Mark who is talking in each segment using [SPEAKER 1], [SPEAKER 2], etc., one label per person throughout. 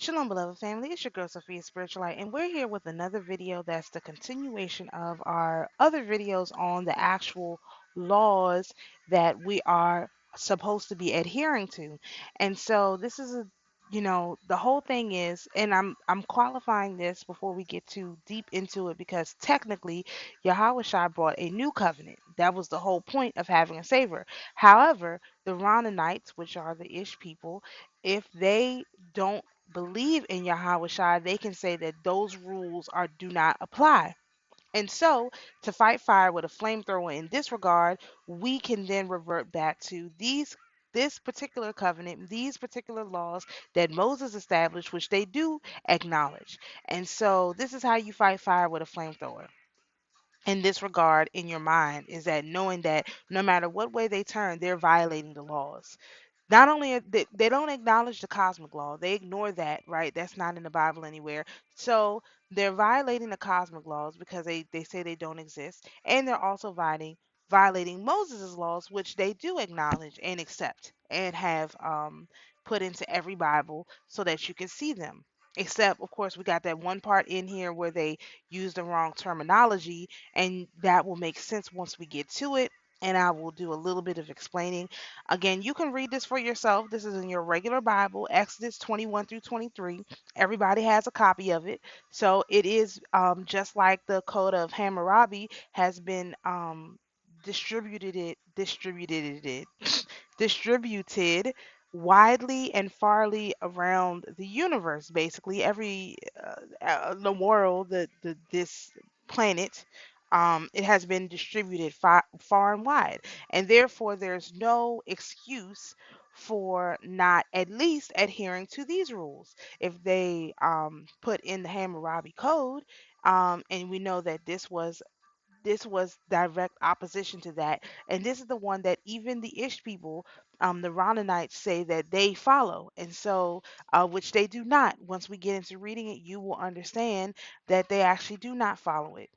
[SPEAKER 1] Shalom, beloved family. It's your girl Sophia Spiritual Light, and we're here with another video that's the continuation of our other videos on the actual laws that we are supposed to be adhering to. And so this is the whole thing is, and I'm qualifying this before we get too deep into it because technically Yahweh Shai brought a new covenant. That was the whole point of having a savior. However, the Ronanites, which are the Ish people, if they don't believe in Yahweh Shai, they can say that those rules are do not apply. And so, to fight fire with a flamethrower in this regard, we can then revert back to this particular covenant, these particular laws that Moses established, which they do acknowledge. And so, this is how you fight fire with a flamethrower. In this regard, in your mind, is that knowing that no matter what way they turn, they're violating the laws. Not only they don't acknowledge the cosmic law, they ignore that, right? That's not in the Bible anywhere. So they're violating the cosmic laws because they say they don't exist, and they're also violating Moses' laws, which they do acknowledge and accept and have put into every Bible so that you can see them. Except, of course, we got that one part in here where they use the wrong terminology, and that will make sense once we get to it. And I will do a little bit of explaining. Again, you can read this for yourself. This is in your regular Bible, Exodus 21 through 23. Everybody has a copy of it. So it is just like the Code of Hammurabi has been distributed widely and farly around the universe, basically every the world, this planet. It has been distributed far and wide, and therefore there's no excuse for not at least adhering to these rules. If they put in the Hammurabi Code, and we know that this was direct opposition to that, and this is the one that even the Ish people, the Ronanites, say that they follow, and so which they do not. Once we get into reading it, you will understand that they actually do not follow it.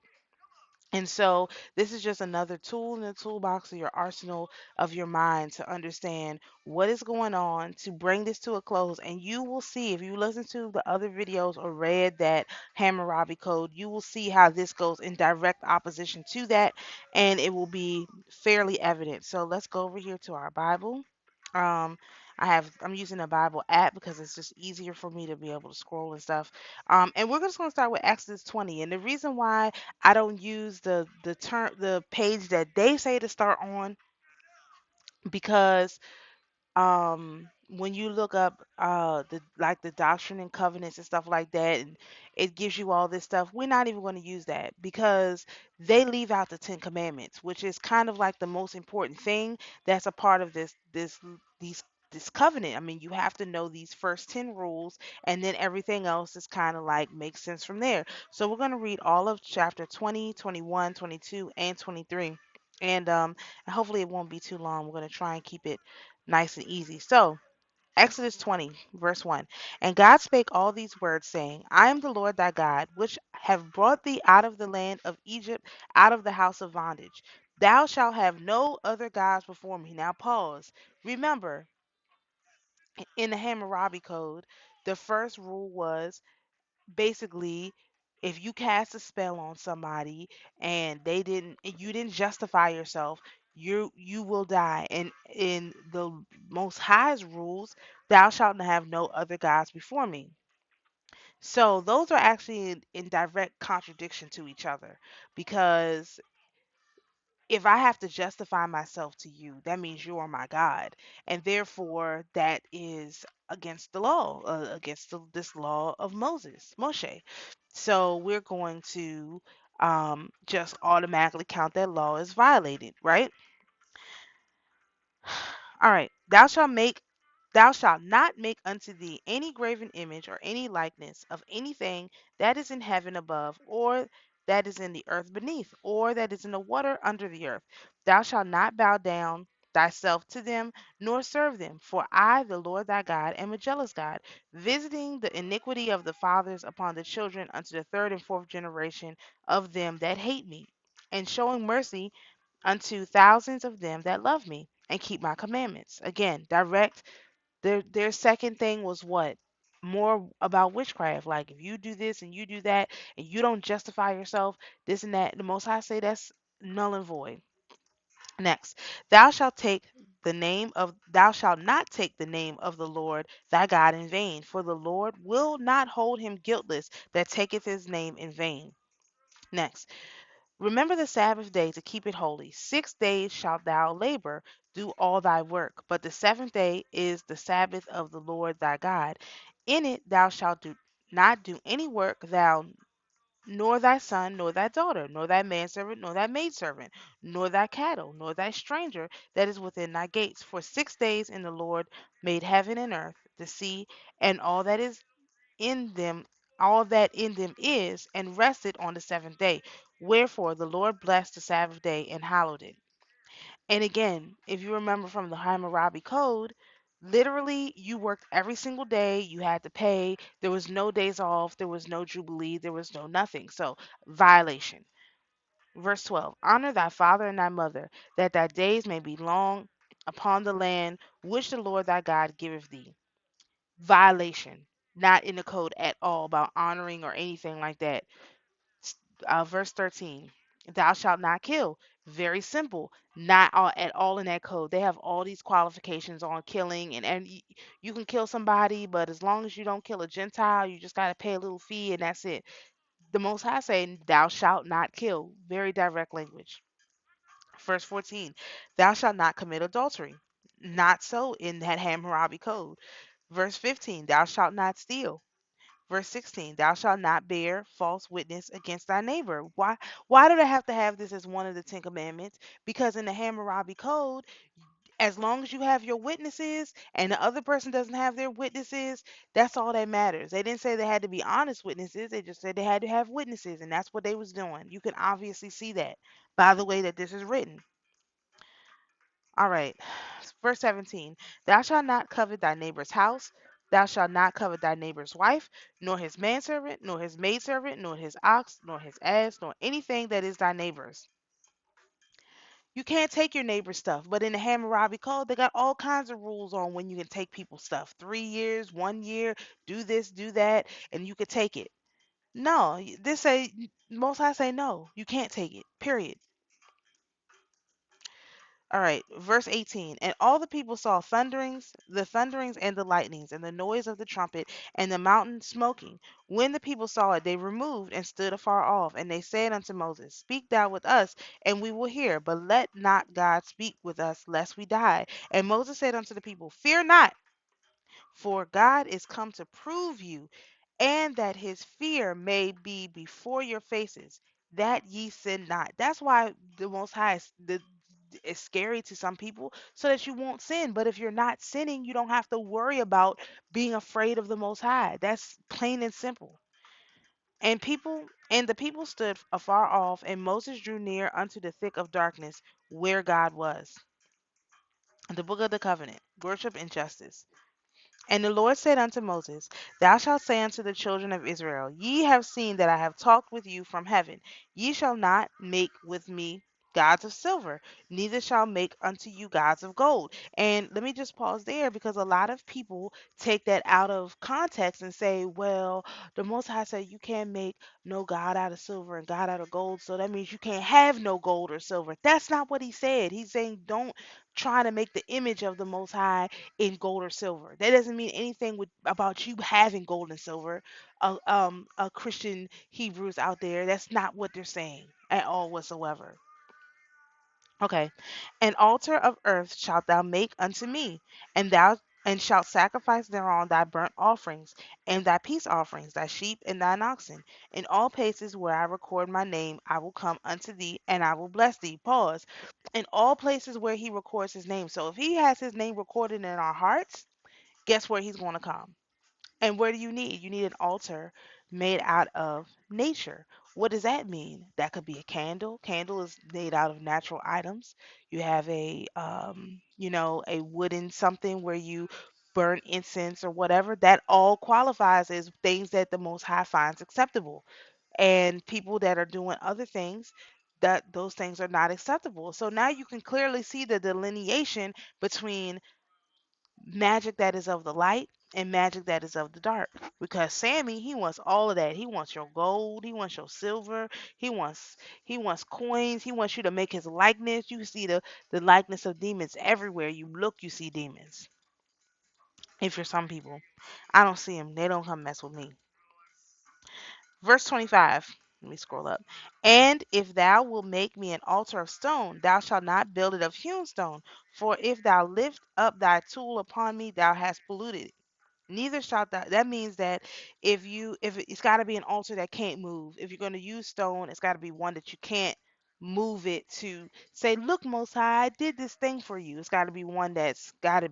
[SPEAKER 1] And so this is just another tool in the toolbox of your arsenal of your mind to understand what is going on to bring this to a close. And you will see if you listen to the other videos or read that Hammurabi Code, you will see how this goes in direct opposition to that, and it will be fairly evident. So let's go over here to our Bible. Um, I'm using a Bible app because it's just easier for me to be able to scroll and stuff. And we're just going to start with Exodus 20. And the reason why I don't use the page that they say to start on, because when you look up the doctrine and covenants and stuff like that, and it gives you all this stuff, we're not even going to use that because they leave out the 10 commandments, which is kind of like the most important thing that's a part of these this covenant. I mean, you have to know these first 10 rules, and then everything else is kind of like makes sense from there. So we're going to read all of chapter 20, 21, 22, and 23. And hopefully it won't be too long. We're going to try and keep it nice and easy. So, Exodus 20, verse 1. And God spake all these words, saying, I am the Lord thy God, which have brought thee out of the land of Egypt, out of the house of bondage. Thou shalt have no other gods before me. Now, pause. Remember, in the Hammurabi Code, the first rule was basically if you cast a spell on somebody and you didn't justify yourself, you will die. And in the most highest rules, thou shalt have no other gods before me. So those are actually in direct contradiction to each other, because if I have to justify myself to you, that means you are my God, and therefore that is against the law, against this law of Moshe. So we're going to just automatically count that law as violated, right? All right. Thou shalt not make unto thee any graven image or any likeness of anything that is in heaven above, or that is in the earth beneath, or that is in the water under the earth. Thou shalt not bow down thyself to them, nor serve them. For I, the Lord thy God, am a jealous God, visiting the iniquity of the fathers upon the children unto the third and fourth generation of them that hate me, and showing mercy unto thousands of them that love me and keep my commandments. Again, direct. Their second thing was what? more about witchcraft. Like if you do this and you do that and you don't justify yourself, this and that, the Most High say that's null and void. Next, thou shalt not take the name of the Lord thy God in vain, for the Lord will not hold him guiltless that taketh his name in vain. Next, remember the Sabbath day to keep it holy. 6 days shalt thou labor, do all thy work, but the seventh day is the Sabbath of the Lord thy God. In it thou shalt not do any work, thou nor thy son, nor thy daughter, nor thy manservant, nor thy maidservant, nor thy cattle, nor thy stranger that is within thy gates. For 6 days in the Lord made heaven and earth, the sea, and in them, all that in them is, and rested on the seventh day. Wherefore the Lord blessed the Sabbath day and hallowed it. And again, if you remember from the Hammurabi Code, literally you worked every single day, you had to pay, there was no days off, there was no jubilee, there was no nothing. So, violation. Verse 12, honor thy father and thy mother, that thy days may be long upon the land which the Lord thy God giveth thee. Violation. Not in the code at all about honoring or anything like that. Verse 13, thou shalt not kill. Very simple. Not all, at all in that code. They have all these qualifications on killing, and you can kill somebody, but as long as you don't kill a Gentile, you just got to pay a little fee and that's it. The Most High saying, thou shalt not kill. Very direct language. Verse 14, thou shalt not commit adultery. Not so in that Hammurabi code. Verse 15, thou shalt not steal. Verse 16, thou shalt not bear false witness against thy neighbor. Why do they have to have this as one of the Ten Commandments? Because in the Hammurabi Code, as long as you have your witnesses and the other person doesn't have their witnesses, that's all that matters. They didn't say they had to be honest witnesses, they just said they had to have witnesses, and that's what they was doing. You can obviously see that by the way that this is written. All right. Verse 17. Thou shalt not covet thy neighbor's house. Thou shalt not covet thy neighbor's wife, nor his manservant, nor his maidservant, nor his ox, nor his ass, nor anything that is thy neighbor's. You can't take your neighbor's stuff, but in the Hammurabi Code, they got all kinds of rules on when you can take people's stuff. 3 years, 1 year, do this, do that, and you could take it. No, this say most I say no, you can't take it. Period. All right, verse 18. And all the people saw the thunderings and the lightnings, and the noise of the trumpet, and the mountain smoking. When the people saw it, they removed and stood afar off. And they said unto Moses, speak thou with us, and we will hear. But let not God speak with us, lest we die. And Moses said unto the people, fear not, for God is come to prove you, and that his fear may be before your faces, that ye sin not. That's why the Most High is scary to some people, so that you won't sin. But if you're not sinning, you don't have to worry about being afraid of the Most High. That's plain and simple. And the people stood afar off, and Moses drew near unto the thick of darkness where God was. The book of the covenant, worship and justice. And the Lord said unto Moses, thou shalt say unto the children of Israel, ye have seen that I have talked with you from heaven. Ye shall not make with me gods of silver, neither shall make unto you gods of gold. And let me just pause there, because a lot of people take that out of context and say, well, the Most High said you can't make no God out of silver and God out of gold, so that means you can't have no gold or silver. That's not what he said. He's saying don't try to make the image of the Most High in gold or silver. That doesn't mean anything about you having gold and silver. Christian Hebrews out there, that's not what they're saying at all whatsoever. Okay. An altar of earth shalt thou make unto me, and thou and shalt sacrifice thereon thy burnt offerings, and thy peace offerings, thy sheep and thine oxen. In all places where I record my name, I will come unto thee, and I will bless thee. Pause. In all places where he records his name. So if he has his name recorded in our hearts, guess where he's going to come? And where do you need? You need an altar made out of nature. What does that mean? That could be a candle. Candle is made out of natural items. You have a wooden something where you burn incense or whatever. That all qualifies as things that the Most High finds acceptable. And people that are doing other things, that those things are not acceptable. So now you can clearly see the delineation between magic that is of the light and magic that is of the dark. Because Sammy, he wants all of that. He wants your gold, he wants your silver, he wants he wants coins, he wants you to make his likeness. You see the likeness of demons everywhere you look, you see demons. If you're some people, I don't see them. They don't come mess with me. Verse 25. Let me scroll up. And if thou wilt make me an altar of stone, thou shalt not build it of hewn stone. For if thou lift up thy tool upon me, thou hast polluted it. Neither shalt thou. That means that if it's got to be an altar that can't move. If you're going to use stone, it's got to be one that you can't move it to say, look, Most High, I did this thing for you. It's got to be one that's got to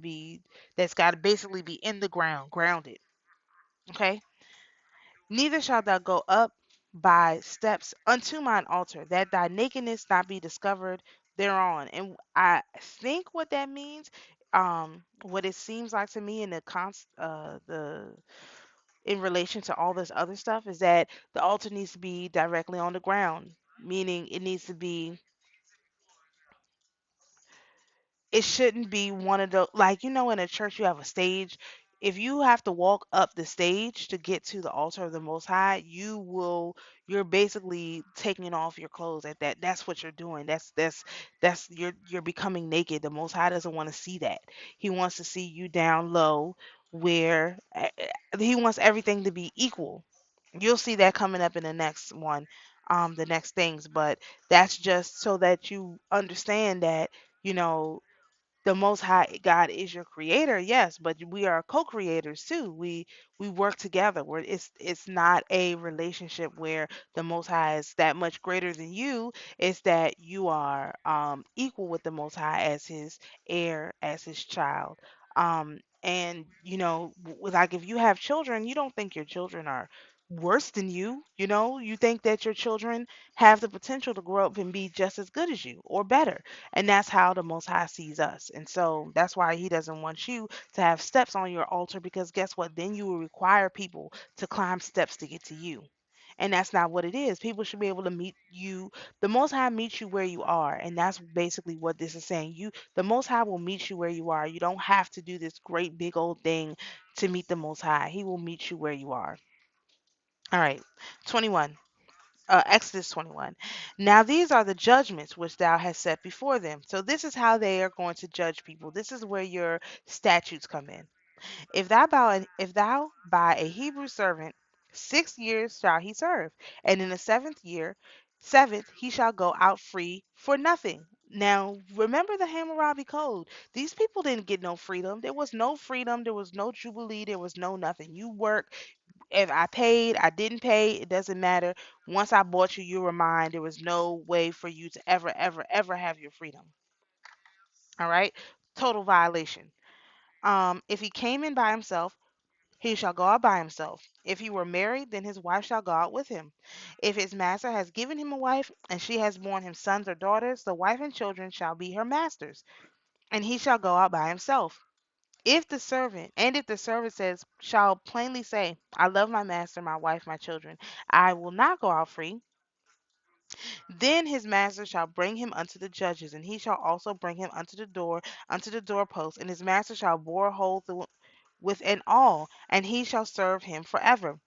[SPEAKER 1] basically be in the ground, grounded. Okay. Neither shalt thou go up by steps unto mine altar, that thy nakedness not be discovered thereon. And I think what that means, what it seems like to me in the in relation to all this other stuff, is that the altar needs to be directly on the ground, meaning it needs to be it shouldn't be one of the like in a church you have a stage. If you have to walk up the stage to get to the altar of the Most High, you're basically taking off your clothes at that. That's what you're doing. That's you're becoming naked. The Most High doesn't want to see that. He wants to see you down low where he wants everything to be equal. You'll see that coming up in the next one, the next things, but that's just so that you understand that, you know, the most high God is your creator, yes, but we are co-creators too. We work together. Where it's not a relationship where the most high is that much greater than you. It's that you are equal with the most high as his heir, as his child. And like if you have children, you don't think your children are worse than you think that your children have the potential to grow up and be just as good as you or better, and that's how the Most High sees us. And so that's why He doesn't want you to have steps on your altar, because guess what? Then you will require people to climb steps to get to you. And that's not what it is. People should be able to meet you. The Most High meets you where you are. And that's basically what this is saying. The Most High will meet you where you are. You don't have to do this great big old thing to meet the Most High. He will meet you where you are. All right. 21. Exodus 21. Now these are the judgments which thou hast set before them. So this is how they are going to judge people. This is where your statutes come in. If thou buy a Hebrew servant, 6 years shall he serve, and in the seventh he shall go out free for nothing. Now remember the Hammurabi Code. These people didn't get no freedom. There was no freedom. There was no jubilee. There was no nothing. You work. If I paid, I didn't pay, it doesn't matter. Once I bought you, you were mine. There was no way for you to ever, ever, ever have your freedom. All right? Total violation. If he came in by himself, he shall go out by himself. If he were married, then his wife shall go out with him. If his master has given him a wife, and she has borne him sons or daughters, the wife and children shall be her master's, and he shall go out by himself. If the servant shall plainly say, I love my master, my wife, my children, I will not go out free, then his master shall bring him unto the judges, and he shall also bring him unto the doorpost, and his master shall bore a hole through with an awl, and he shall serve him forever.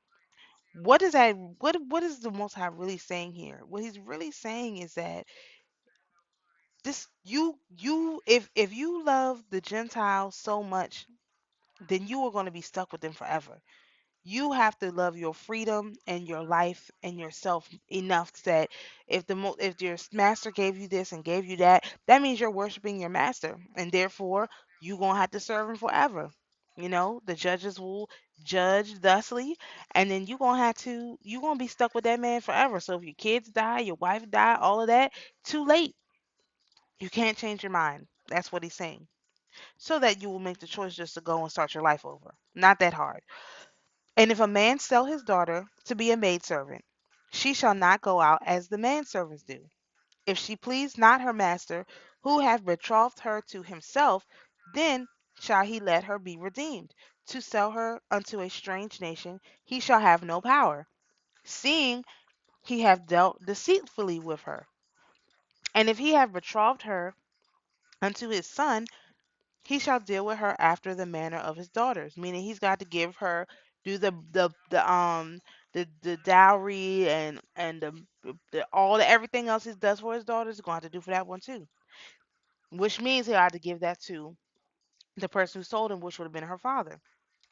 [SPEAKER 1] What is that? What is the Most High really saying here? What he's really saying is that this you if you love the Gentiles so much, then you are going to be stuck with them forever. You have to love your freedom and your life and yourself enough that if your master gave you this and gave you that, that means you're worshiping your master, and therefore you're gonna have to serve him forever. The judges will judge thusly, and then you're gonna be stuck with that man forever. So if your kids die, your wife die, all of that, too late. You can't change your mind. That's what he's saying. So that you will make the choice just to go and start your life over. Not that hard. And if a man sell his daughter to be a maidservant, she shall not go out as the manservants do. If she please not her master, who hath betrothed her to himself, then shall he let her be redeemed. To sell her unto a strange nation, he shall have no power, seeing he hath dealt deceitfully with her. And if he have betrothed her unto his son, He shall deal with her after the manner of his daughters, meaning he's got to give her, do the dowry and the all the everything else he does for his daughters. He's going to have to do for that one too, which means he'll have to give that to the person who sold him, which would have been her father.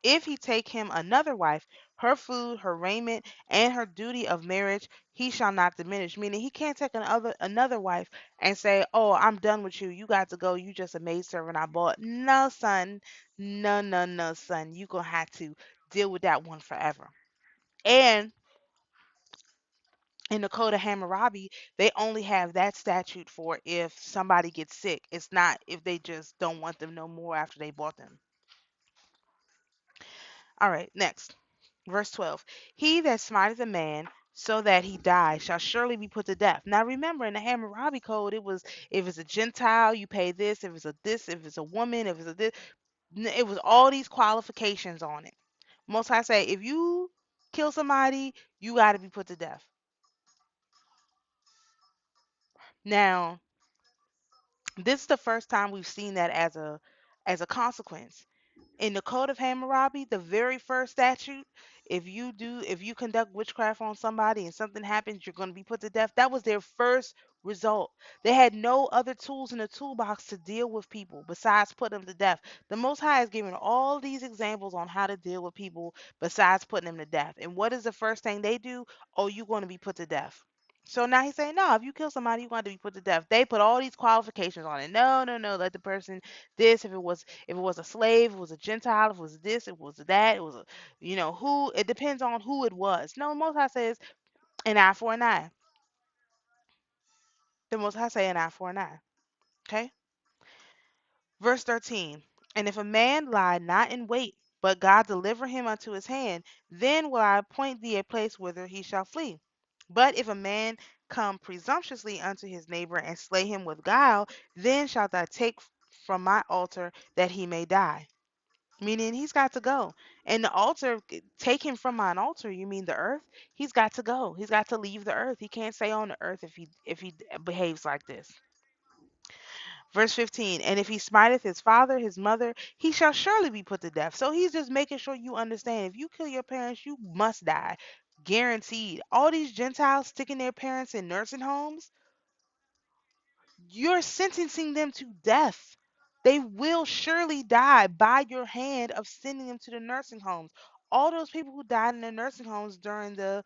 [SPEAKER 1] If he take him another wife, her food, her raiment, and her duty of marriage, he shall not diminish. Meaning he can't take another wife and say, "Oh, I'm done with you. You got to go. You just a maidservant I bought." No, son. No, no, no, son. You gonna have to deal with that one forever. And in the Code of Hammurabi, they only have that statute for if somebody gets sick. It's not if they just don't want them no more after they bought them. All right, next. Verse 12. He that smiteth a man so that he die shall surely be put to death. Now remember, in the Hammurabi code, it was if it's a Gentile, you pay this. If it's a this, if it's a woman, if it's a this, it was all these qualifications on it. Most High say, if you kill somebody, you got to be put to death. Now, this is the first time we've seen that as a consequence. In the Code of Hammurabi, the very first statute, if you conduct witchcraft on somebody and something happens, you're going to be put to death. That was their first result. They had no other tools in the toolbox to deal with people besides putting them to death. The Most High is giving all these examples on how to deal with people besides putting them to death. And what is the first thing they do? Oh, you're going to be put to death. So now he's saying, no, if you kill somebody, you're going to be put to death. They put all these qualifications on it. No, no, no. Let the person this if it was a slave, it was a Gentile, if it was this, it was that, it was a who it depends on who it was. No, most high says an eye for an eye. The most high say an eye for an eye. Okay? Verse 13. And if a man lie not in wait, but God deliver him unto his hand, then will I appoint thee a place whither he shall flee. But if a man come presumptuously unto his neighbor and slay him with guile, then shalt thou take from my altar that he may die. Meaning he's got to go. And the altar, take him from mine altar, you mean the earth? He's got to go. He's got to leave the earth. He can't stay on the earth if he behaves like this. Verse 15, and if he smiteth his father, his mother, he shall surely be put to death. So he's just making sure you understand if you kill your parents, you must die. Guaranteed. All these Gentiles sticking their parents in nursing homes, you're sentencing them to death. They will surely die by your hand of sending them to the nursing homes. All those people who died in the nursing homes during the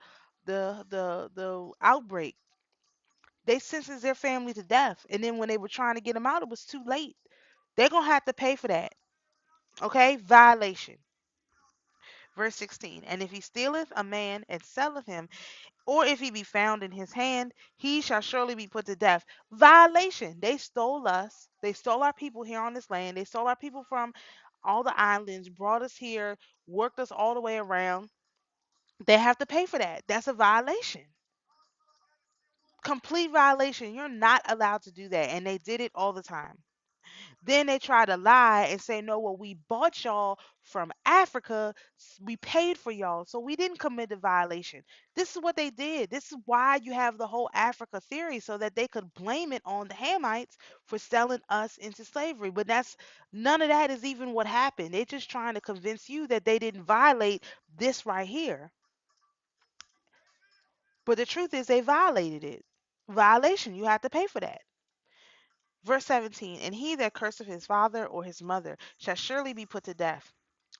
[SPEAKER 1] outbreak, they sentenced their family to death. And then when they were trying to get them out, it was too late. They're gonna have to pay for that. Okay? Violation. Verse 16. And if he stealeth a man and selleth him, or if he be found in his hand, he shall surely be put to death. Violation. They stole us. They stole our people here on this land. They stole our people from all the islands, brought us here, worked us all the way around. They have to pay for that. That's a violation. Complete violation. You're not allowed to do that. And they did it all the time. Then they try to lie and say, no, well, we bought y'all from Africa. We paid for y'all. So we didn't commit a violation. This is what they did. This is why you have the whole Africa theory so that they could blame it on the Hamites for selling us into slavery. But that's none of that is even what happened. They're just trying to convince you that they didn't violate this right here. But the truth is they violated it. Violation, you have to pay for that. Verse 17, and he that curseth his father or his mother shall surely be put to death.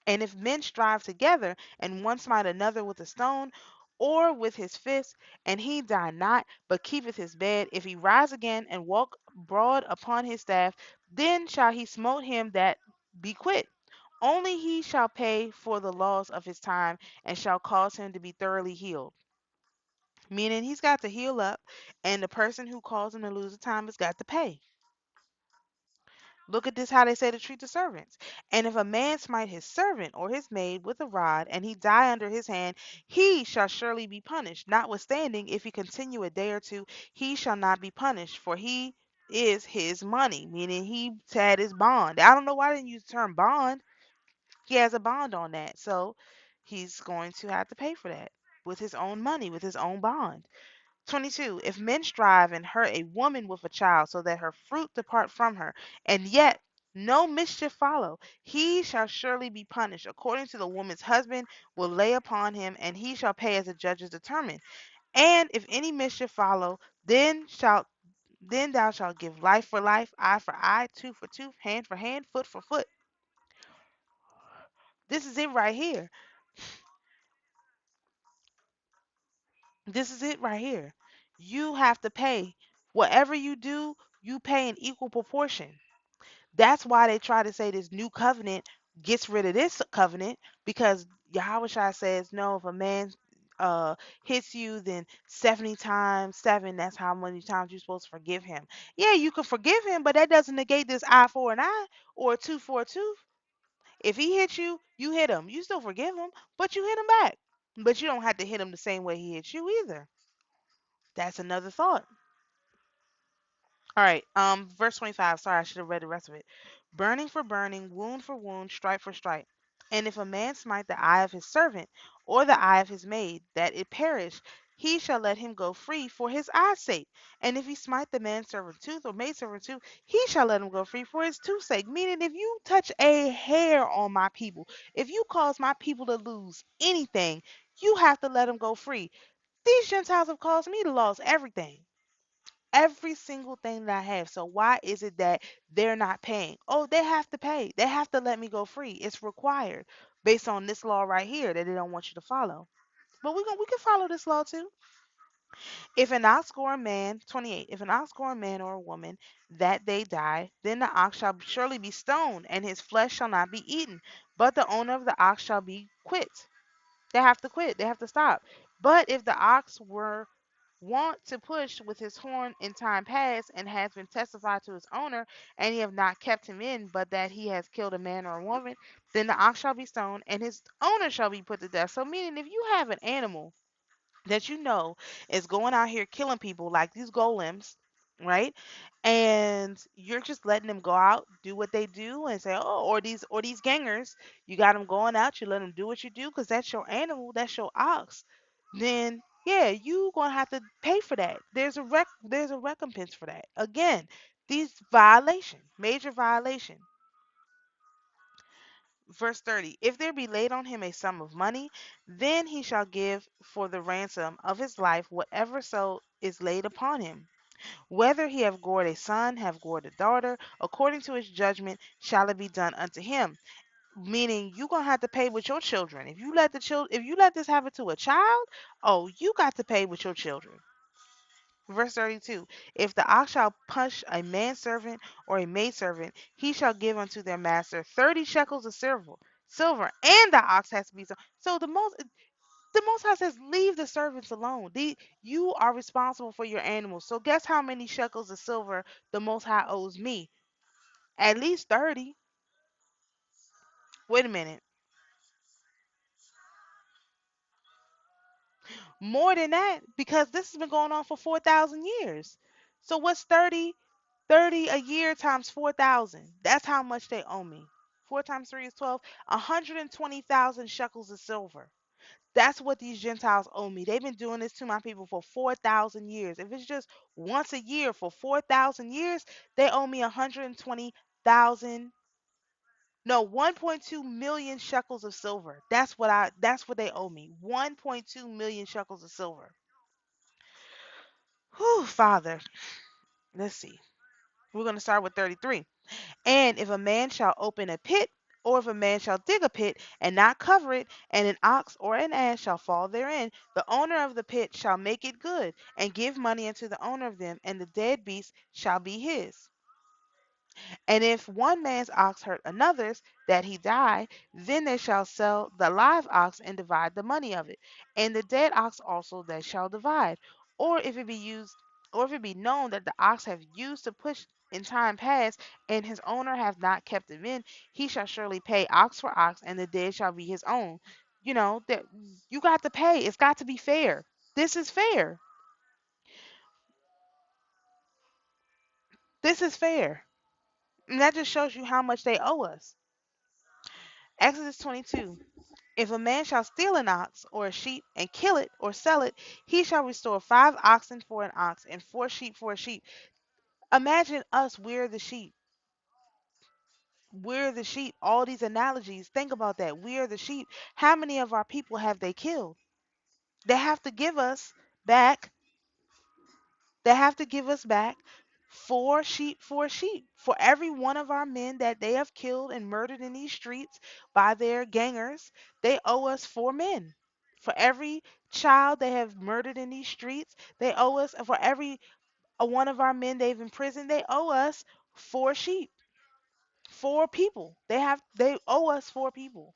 [SPEAKER 1] And if men strive together, and one smite another with a stone, or with his fist, and he die not, but keepeth his bed, if he rise again and walk broad upon his staff, then shall he smote him that be quit. Only he shall pay for the loss of his time, and shall cause him to be thoroughly healed. Meaning he's got to heal up, and the person who caused him to lose the time has got to pay. Look at this how they say to treat the servants. And if a man smite his servant or his maid with a rod, and he die under his hand, he shall surely be punished. Notwithstanding, if he continue a day or two, he shall not be punished, for he is his money, meaning he had his bond. I don't know why I didn't use the term bond. He has a bond on that. So he's going to have to pay for that with his own money, with his own bond. 22. If men strive and hurt a woman with a child so that her fruit depart from her, and yet no mischief follow. He shall surely be punished according to the woman's husband will lay upon him, and he shall pay as the judges determine. And if any mischief follow, then thou shalt give life for life, eye for eye, tooth for tooth, hand for hand, foot for foot. This is it right here. This is it right here. You have to pay. Whatever you do, you pay in equal proportion. That's why they try to say this new covenant gets rid of this covenant, because Yahweh Shai says, no, if a man uh hits you, then 70 times 7, that's how many times you're supposed to forgive him. Yeah, you can forgive him, but that doesn't negate this eye for an eye or a tooth for a tooth. If he hits you, you hit him. You still forgive him, but you hit him back. But you don't have to hit him the same way he hits you either. That's another thought. All right, verse 25. Sorry, I should have read the rest of it. Burning for burning, wound for wound, stripe for stripe. And if a man smite the eye of his servant, or the eye of his maid, that it perish, he shall let him go free for his eye's sake. And if he smite the manservant tooth or maidservant tooth, he shall let him go free for his tooth's sake. Meaning, if you touch a hair on my people, if you cause my people to lose anything, you have to let them go free. These Gentiles have caused me to lose everything. Every single thing that I have. So why is it that they're not paying? Oh, they have to pay. They have to let me go free. It's required based on this law right here that they don't want you to follow. But we can follow this law too. If an ox or a man, 28, if an ox or a man or a woman that they die, then the ox shall surely be stoned, and his flesh shall not be eaten. But the owner of the ox shall be quit. They have to quit. They have to stop. But if the ox were wont to push with his horn in time past, and has been testified to his owner, and he have not kept him in, but that he has killed a man or a woman, then the ox shall be stoned, and his owner shall be put to death. So, meaning, if you have an animal that you know is going out here killing people like these golems, right? And you're just letting them go out, do what they do, and say, oh, or these gangers, you got them going out, you let them do what you do, because that's your animal, that's your ox. Then yeah, you gonna have to pay for that. There's a recompense for that. Again, these violation, major violation. Verse 30, if there be laid on him a sum of money, then he shall give for the ransom of his life whatever so is laid upon him. Whether he have gored a son, have gored a daughter, according to his judgment shall it be done unto him. Meaning, you gonna have to pay with your children. If you let this happen to a child, oh, you got to pay with your children. Verse 32, if the ox shall push a manservant or a maidservant, he shall give unto their master 30 shekels of silver, and the ox has to be so the most high says, leave the servants alone. You are responsible for your animals. So guess how many shekels of silver the most high owes me? At least 30. Wait a minute. More than that, because this has been going on for 4,000 years. So what's 30? 30 a year times 4,000. That's how much they owe me. 4 times 3 is 12. 120,000 shekels of silver. That's what these Gentiles owe me. They've been doing this to my people for 4,000 years. If it's just once a year for 4,000 years, they owe me 120,000, no, 1.2 million shekels of silver. That's what they owe me. 1.2 million shekels of silver. Whew, Father. Let's see. We're going to start with 33. And if a man shall open a pit, or if a man shall dig a pit and not cover it, and an ox or an ass shall fall therein, the owner of the pit shall make it good, and give money unto the owner of them, and the dead beast shall be his. And if one man's ox hurt another's, that he die, then they shall sell the live ox and divide the money of it, and the dead ox also they shall divide. Or if it be used, or if it be known that the ox have used to push in time past, and his owner have not kept him in, he shall surely pay ox for ox, and the dead shall be his own. You know that you got to pay. It's got to be fair. This is fair. This is fair. And that just shows you how much they owe us. Exodus 22. If a man shall steal an ox or a sheep and kill it or sell it, he shall restore 5 oxen for an ox and 4 sheep for a sheep. Imagine us, we're the sheep. We're the sheep. All these analogies, think about that. We are the sheep. How many of our people have they killed? They have to give us back, they have to give us back four sheep for a sheep. For every one of our men that they have killed and murdered in these streets by their gangers, they owe us four men. For every child they have murdered in these streets, they owe us, for every one of our men they've imprisoned, they owe us four sheep, four people. They owe us four people.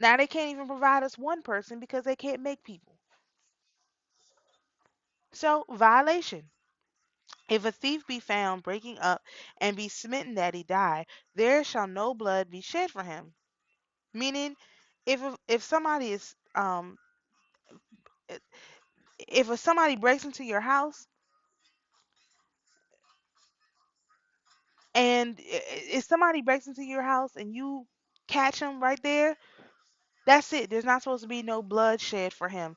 [SPEAKER 1] Now they can't even provide us one person because they can't make people. So violation. If a thief be found breaking up and be smitten that he die, there shall no blood be shed for him. Meaning, if somebody is if somebody breaks into your house and if somebody breaks into your house and you catch him right there, that's it. There's not supposed to be no blood shed for him.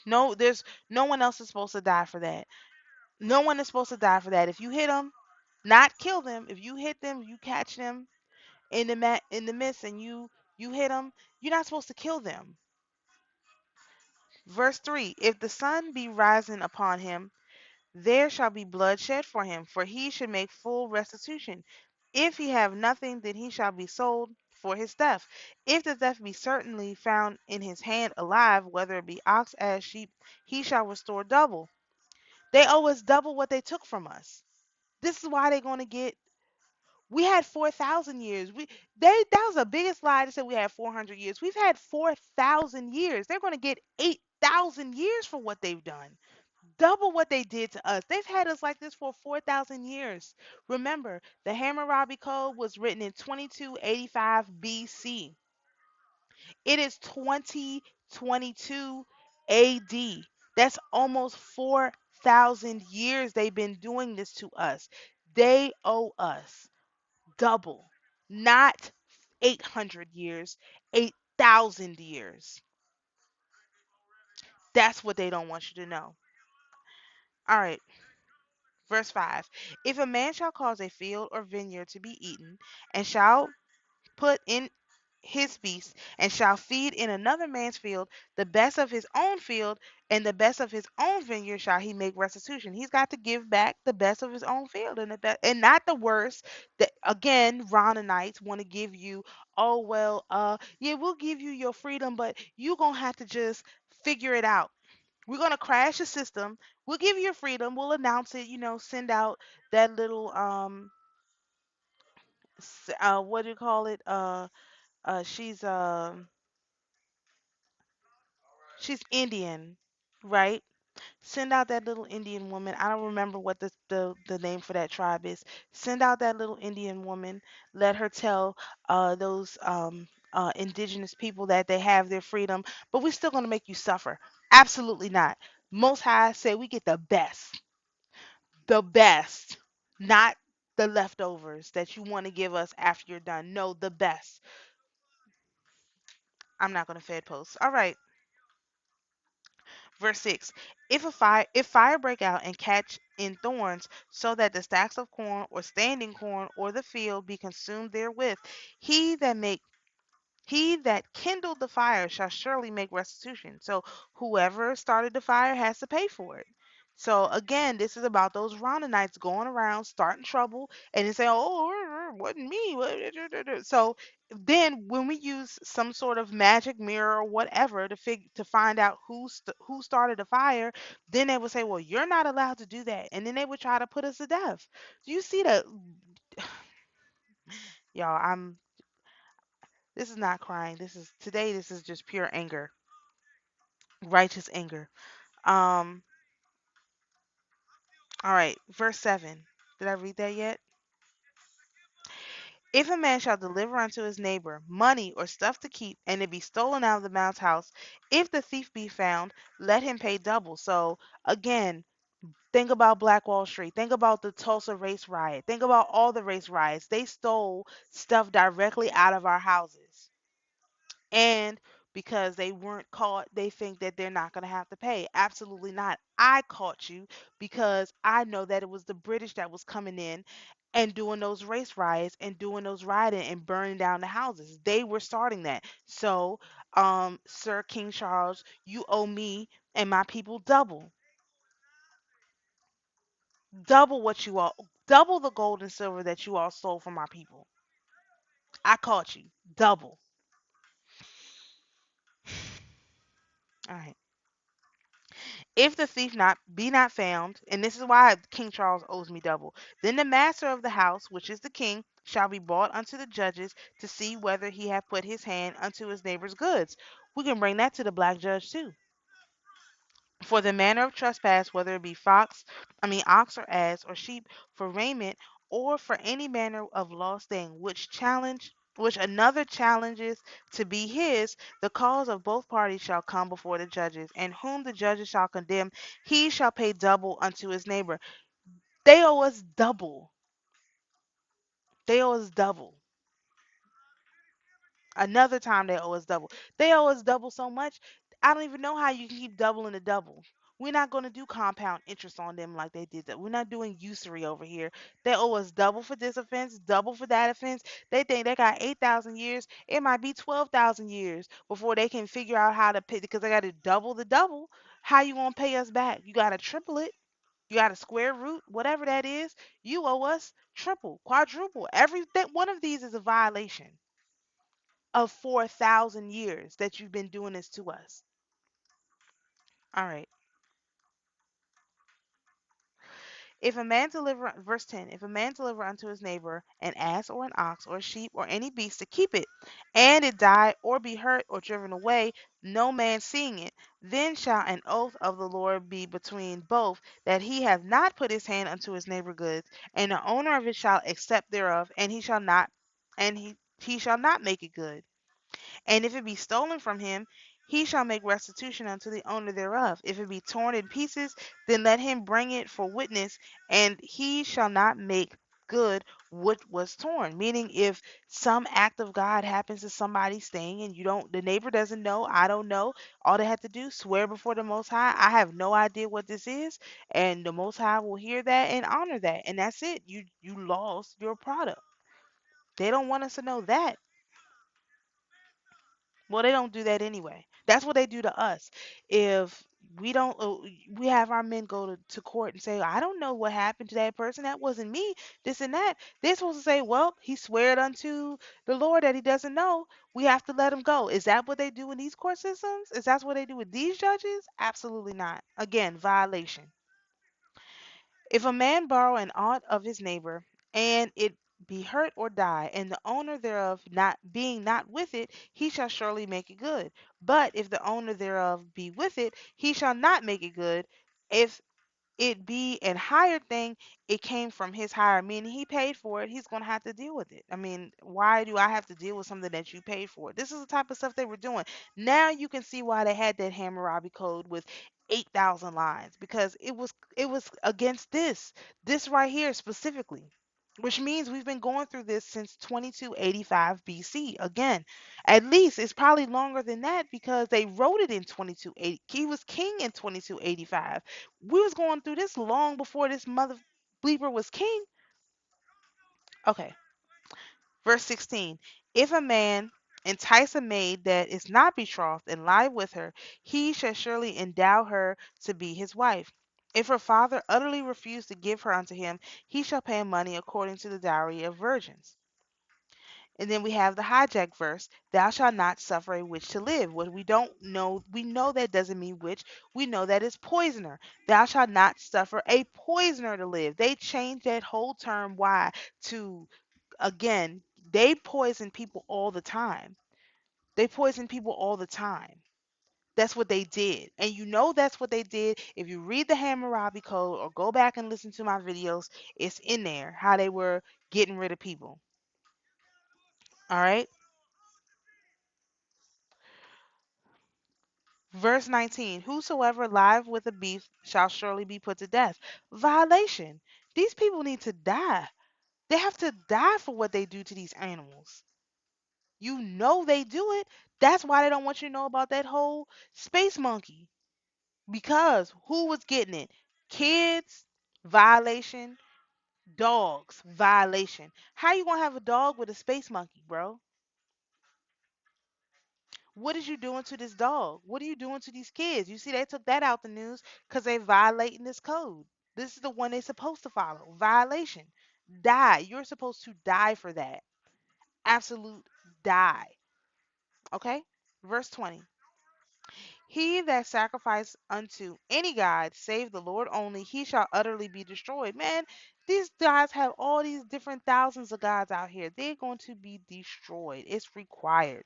[SPEAKER 1] No, there's no one else is supposed to die for that. No one is supposed to die for that. If you hit them, not kill them. If you hit them, you catch them in the midst and you hit them, you're not supposed to kill them. Verse 3, if the sun be rising upon him, there shall be blood shed for him, for he should make full restitution. If he have nothing, then he shall be sold for his theft. If the theft be certainly found in his hand alive, whether it be ox, ass, sheep, he shall restore double. They owe us double what they took from us. This is why they're going to get. We had 4,000 years. That was the biggest lie to say we had 400 years. We've had 4,000 years. They're going to get 8,000 years for what they've done. Double what they did to us. They've had us like this for 4,000 years. Remember, the Hammurabi Code was written in 2285 BC. It is 2022 AD. That's almost 4,000 years they've been doing this to us. They owe us double, not 800 years, 8,000 years. That's what they don't want you to know. All right, verse 5. If a man shall cause a field or vineyard to be eaten, and shall put in his beast, and shall feed in another man's field, the best of his own field and the best of his own vineyard shall he make restitution. He's got to give back the best of his own field and the best, and not the worst. That again, Ronanites want to give you. Oh well, yeah, we'll give you your freedom, but you gonna have to just figure it out. We're gonna crash the system. We'll give you your freedom. We'll announce it. Send out that little what do you call it? She's she's Indian, right? Send out that little Indian woman. I don't remember what the name for that tribe is. Send out that little Indian woman. Let her tell those indigenous people that they have their freedom, but we're still gonna make you suffer. Absolutely not. Most High say we get the best, not the leftovers that you want to give us after you're done. No, the best. I'm not gonna fed post. All right. Verse 6. If fire break out and catch in thorns, so that the stacks of corn or standing corn or the field be consumed therewith, he that make he that kindled the fire shall surely make restitution. So whoever started the fire has to pay for it. So again, this is about those Ronanites going around starting trouble and then saying, "Oh, it wasn't me." So then, when we use some sort of magic mirror or whatever to find out who started the fire, then they would say, "Well, you're not allowed to do that," and then they would try to put us to death. Do you see that, y'all? This is not crying. This is just pure anger, righteous anger. Um, all right, verse 7. Did I read that yet? If a man shall deliver unto his neighbor money or stuff to keep, and it be stolen out of the man's house, if the thief be found, let him pay double. So again, think about Black Wall Street. Think about the Tulsa race riot. Think about all the race riots. They stole stuff directly out of our houses. And because they weren't caught, they think that they're not going to have to pay. Absolutely not. I caught you because I know that it was the British that was coming in. and doing those race riots and doing those rioting and burning down the houses. They were starting that. So, Sir King Charles, you owe me and my people double, double what you all, double the gold and silver that you all stole from our people. I caught you, double. All right. If the thief not be not found, and this is why King Charles owes me double, then the master of the house, which is the king, shall be brought unto the judges to see whether he have put his hand unto his neighbor's goods. We can bring that to the black judge too. For the manner of trespass, whether it be ox or ass or sheep, for raiment, or for any manner of lost thing, which another challenges to be his, the cause of both parties shall come before the judges, and whom the judges shall condemn, he shall pay double unto his neighbor. They owe us double. They owe us double. Another time they owe us double. They owe us double so much. I don't even know how you can keep doubling the double. We're not going to do compound interest on them like they did that. We're not doing usury over here. They owe us double for this offense, double for that offense. They think they got 8,000 years. It might be 12,000 years before they can figure out how to pay because they got to double the double. How you going to pay us back? You got to triple it. You got a square root, whatever that is. You owe us triple, quadruple. Every one of these is a violation of 4,000 years that you've been doing this to us. All right. If a man deliver, verse 10, if a man deliver unto his neighbor an ass or an ox or a sheep or any beast to keep it, and it die or be hurt or driven away, no man seeing it, then shall an oath of the Lord be between both, that he have not put his hand unto his neighbor goods, and the owner of it shall accept thereof, and he shall not make it good. And if it be stolen from him, he shall make restitution unto the owner thereof. If it be torn in pieces, then let him bring it for witness, and he shall not make good what was torn. Meaning, if some act of God happens to somebody's thing and the neighbor doesn't know, I don't know, all they have to do, swear before the Most High, I have no idea what this is, and the Most High will hear that and honor that, and that's it. You lost your product. They don't want us to know that. Well, they don't do that anyway. That's what they do to us. If we don't, we have our men go to court and say, I don't know what happened to that person. That wasn't me. This and that. They're supposed to say, well, he sweared unto the Lord that he doesn't know. We have to let him go. Is that what they do in these court systems? Is that what they do with these judges? Absolutely not. Again, violation. If a man borrow an aught of his neighbor, and it be hurt or die, and the owner thereof not with it, he shall surely make it good. But if the owner thereof be with it, he shall not make it good. If it be an hired thing, it came from his hire, meaning he paid for it, he's going to have to deal with it. I mean, why do I have to deal with something that you paid for? This is the type of stuff they were doing. Now you can see why they had that Hammurabi code with 8,000 lines, because it was against this right here specifically, which means we've been going through this since 2285 BC. Again, at least it's probably longer than that because they wrote it in 2280. He was king in 2285. We was going through this long before this mother bleeper was king. Okay, verse 16. If a man entice a maid that is not betrothed and lie with her, he shall surely endow her to be his wife. If her father utterly refuse to give her unto him, he shall pay money according to the dowry of virgins. And then we have the hijack verse, thou shalt not suffer a witch to live. What we don't know, we know that doesn't mean witch. We know that it's poisoner. Thou shalt not suffer a poisoner to live. They changed that whole term. Why? To, again, they poison people all the time. They poison people all the time. That's what they did. And you know that's what they did. If you read the Hammurabi Code or go back and listen to my videos, it's in there how they were getting rid of people. All right. Verse 19, whosoever lieth with a beast shall surely be put to death. Violation. These people need to die. They have to die for what they do to these animals. You know they do it. That's why they don't want you to know about that whole space monkey. Because who was getting it? Kids, violation, Dogs, violation. How you gonna have a dog with a space monkey, bro? What is you doing to this dog? What are you doing to these kids? You see, they took that out the news because they violating this code. This is the one they supposed to follow. Violation. Die. You're supposed to die for that. Absolute die. Okay? Verse 20. He that sacrifice unto any god, save the Lord only, he shall utterly be destroyed. Man, these guys have all these different thousands of gods out here. They're going to be destroyed. It's required.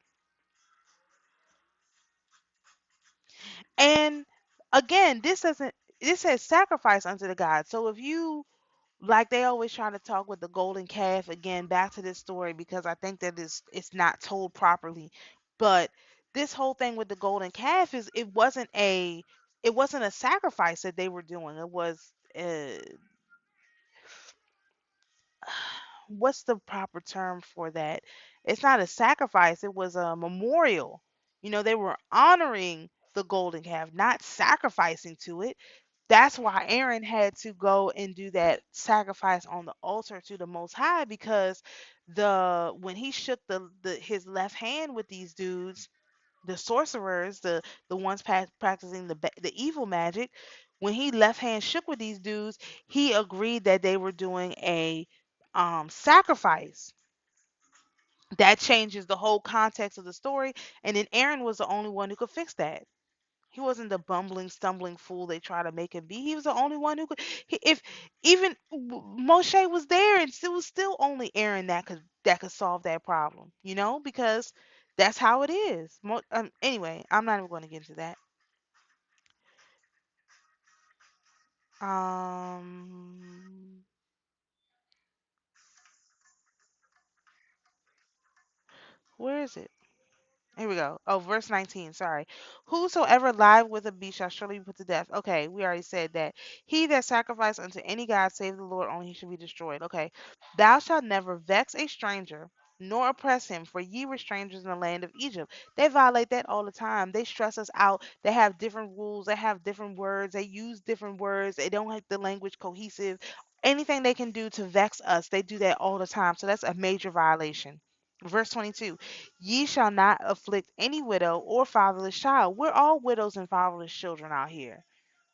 [SPEAKER 1] And again, this says sacrifice unto the God. So if you like they always try to talk with the golden calf again, back to this story because I think that it's not told properly. But this whole thing with the golden calf is it wasn't a sacrifice that they were doing. It was what's the proper term for that? It's not a sacrifice, it was a memorial. They were honoring the golden calf, not sacrificing to it. That's why Aaron had to go and do that sacrifice on the altar to the Most High because the when he shook the his left hand with these dudes, the sorcerers, the ones practicing the evil magic, when he left hand shook with these dudes, he agreed that they were doing a sacrifice. That changes the whole context of the story, and then Aaron was the only one who could fix that. He wasn't the bumbling, stumbling fool they try to make him be. He was the only one who could. If even Moshe was there, and it was still only Aaron that could solve that problem. Because that's how it is. Anyway, I'm not even going to get into that. Um, where is it? Here we go. Oh, verse 19. Sorry. Whosoever lied with a beast shall surely be put to death. Okay, we already said that. He that sacrificed unto any god save the Lord only he should be destroyed. Okay. Thou shalt never vex a stranger, nor oppress him, for ye were strangers in the land of Egypt. They violate that all the time. They stress us out. They have different rules. They have different words. They use different words. They don't make the language cohesive. Anything they can do to vex us, they do that all the time. So that's a major violation. Verse 22. Ye shall not afflict any widow or fatherless child. We're all widows and fatherless children out here.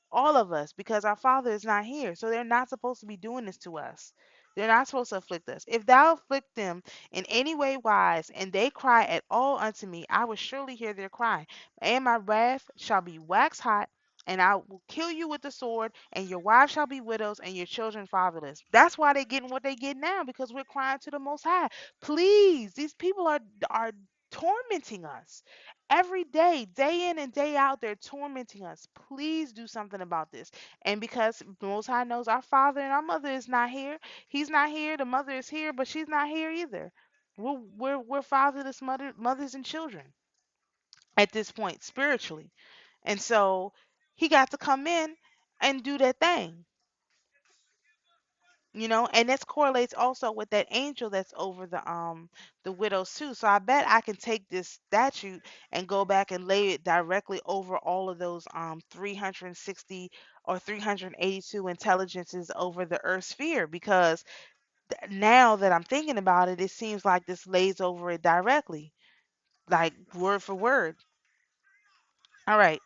[SPEAKER 1] All of us, because our father is not here. So they're not supposed to be doing this to us. They're not supposed to afflict us. If thou afflict them in any way wise, and they cry at all unto me, I will surely hear their cry. And my wrath shall be wax hot, and I will kill you with the sword, and your wives shall be widows, and your children fatherless. That's why they're getting what they get now, because we're crying to the Most High. Please, these people are tormenting us. Every day, day in and day out, they're tormenting us. Please do something about this. And because the Most High knows our father and our mother is not here, he's not here. The mother is here, but she's not here either. We're fatherless mothers and children at this point spiritually, and so he got to come in and do that thing. And this correlates also with that angel that's over the widows too. So I bet I can take this statute and go back and lay it directly over all of those 360 or 382 intelligences over the earth sphere, because now that I'm thinking about it, it seems like this lays over it directly, like word for word. All right,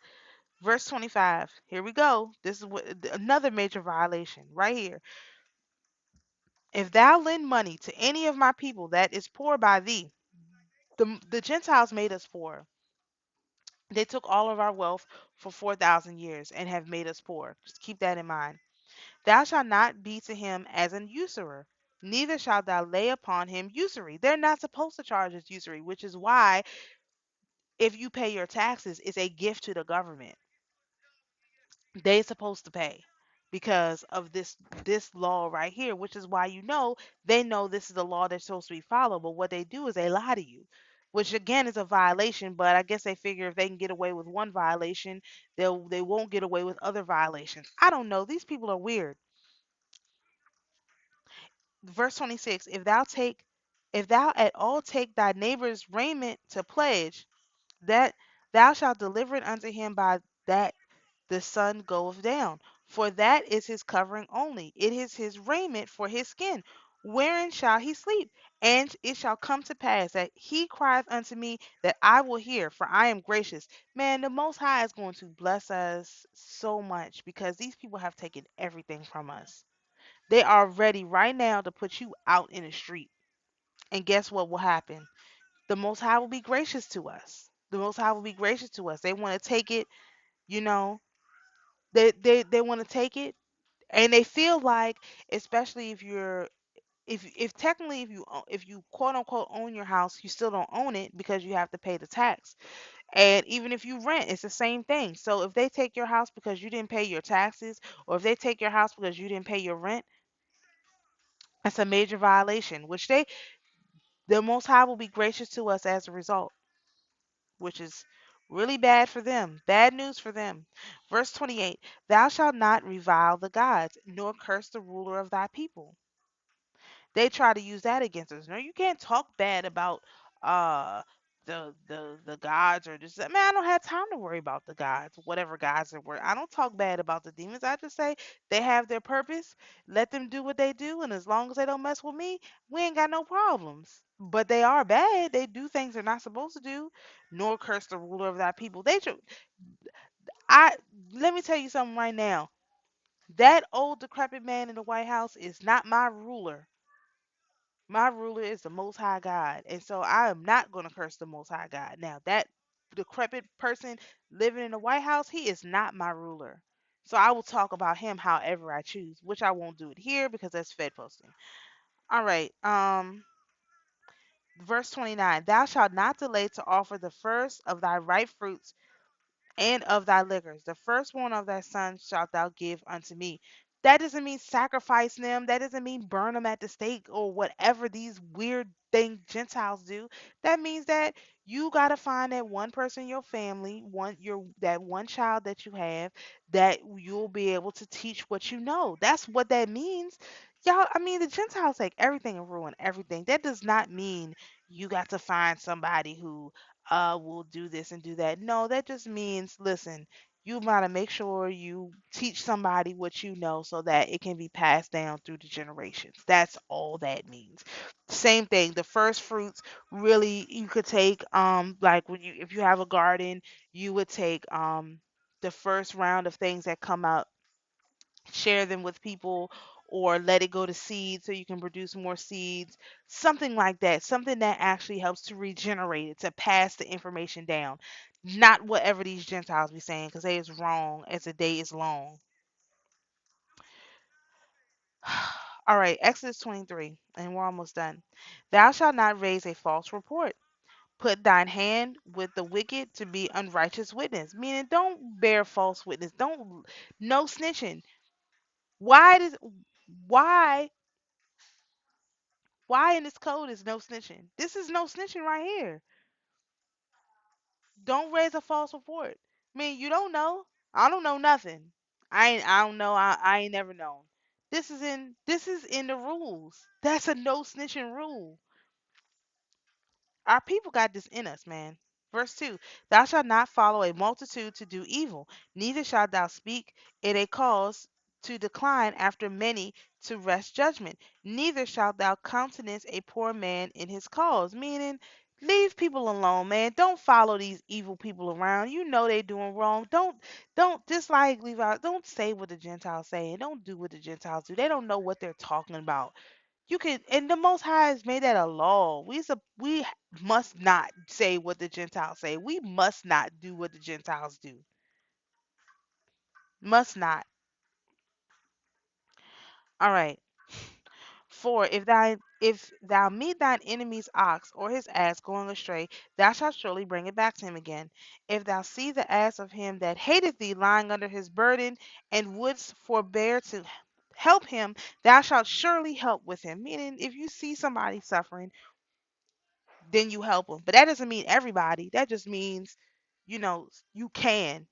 [SPEAKER 1] verse 25. Here we go. This is another major violation right here. If thou lend money to any of my people that is poor by thee, the Gentiles made us poor. They took all of our wealth for 4,000 years and have made us poor. Just keep that in mind. Thou shalt not be to him as an usurer, neither shalt thou lay upon him usury. They're not supposed to charge us usury, which is why if you pay your taxes, it's a gift to the government. They supposed to pay because of this law right here, which is why they know this is the law they're supposed to be followed. But what they do is they lie to you, which again is a violation. But I guess they figure if they can get away with one violation, they won't get away with other violations. I don't know. These people are weird. Verse 26. If thou at all take thy neighbor's raiment to pledge, that thou shalt deliver it unto him by that the sun goeth down. For that is his covering only. It is his raiment for his skin. Wherein shall he sleep? And it shall come to pass that he crieth unto me, that I will hear, for I am gracious. Man, the Most High is going to bless us so much because these people have taken everything from us. They are ready right now to put you out in the street. And guess what will happen? The Most High will be gracious to us. The Most High will be gracious to us. They want to take it, you know, they want to take it, and they feel like, especially if you're, if technically if you quote unquote own your house, you still don't own it because you have to pay the tax. And even if you rent, it's the same thing. So if they take your house because you didn't pay your taxes, or if they take your house because you didn't pay your rent, that's a major violation, which the Most High will be gracious to us as a result, which is really bad for them. Bad news for them. Verse 28, thou shalt not revile the gods, nor curse the ruler of thy people. They try to use that against us. No, you can't talk bad about uh the gods or just, man, I don't have time to worry about the gods, whatever gods there were. I don't talk bad about the demons. I just say they have their purpose. Let them do what they do, and as long as they don't mess with me, we ain't got no problems. But they are bad. They do things they're not supposed to do, nor curse the ruler of thy people. I Let me tell you something right now. That old decrepit man in the White House is not my ruler. My ruler is the Most High God. And so I am not going to curse the Most High God. Now, that decrepit person living in the White House, he is not my ruler. So I will talk about him however I choose, which I won't do it here because that's Fed posting. All right. Verse 29, thou shalt not delay to offer the first of thy ripe fruits and of thy liquors. The firstborn of thy sons shalt thou give unto me. That doesn't mean sacrifice them. That doesn't mean burn them at the stake or whatever these weird things Gentiles do. That means that you gotta find that one person in your family, that one child that you have, that you'll be able to teach what you know. That's what that means. Y'all, I mean, the Gentiles take everything and ruin everything. That does not mean you got to find somebody who will do this and do that. No, that just means, listen, you gotta make sure you teach somebody what you know so that it can be passed down through the generations. That's all that means. Same thing, the first fruits, really, you could take, like when you, if you have a garden, you would take the first round of things that come out, share them with people, or let it go to seed so you can produce more seeds, something like that, something that actually helps to regenerate it, to pass the information down, not whatever these Gentiles be saying, because they is wrong as the day is long. All right, Exodus 23, and we're almost done. Thou shalt not raise a false report. Put thine hand with the wicked to be unrighteous witness, meaning don't bear false witness, don't, no snitching. Why does why Why in this code is no snitching? This is no snitching right here. Don't raise a false report. I mean, you don't know. I don't know nothing. I don't know. I ain't never known. This is in the rules. That's a no snitching rule. Our people got this in us, man. Verse 2, thou shalt not follow a multitude to do evil, neither shalt thou speak in a cause to decline after many to wrest judgment, neither shalt thou countenance a poor man in his cause. Meaning, leave people alone, man. Don't follow these evil people around. You know they doing wrong. Don't just like leave out. Don't say what the Gentiles say and don't do what the Gentiles do. They don't know what they're talking about. You can, and the Most High has made that a law. We must not say what the Gentiles say. We must not do what the Gentiles do. Must not. All right. For if thou meet thine enemy's ox or his ass going astray, thou shalt surely bring it back to him again. If thou see the ass of him that hateth thee lying under his burden, and wouldst forbear to help him, thou shalt surely help with him. Meaning, if you see somebody suffering, then you help them. But that doesn't mean everybody. That just means, you can,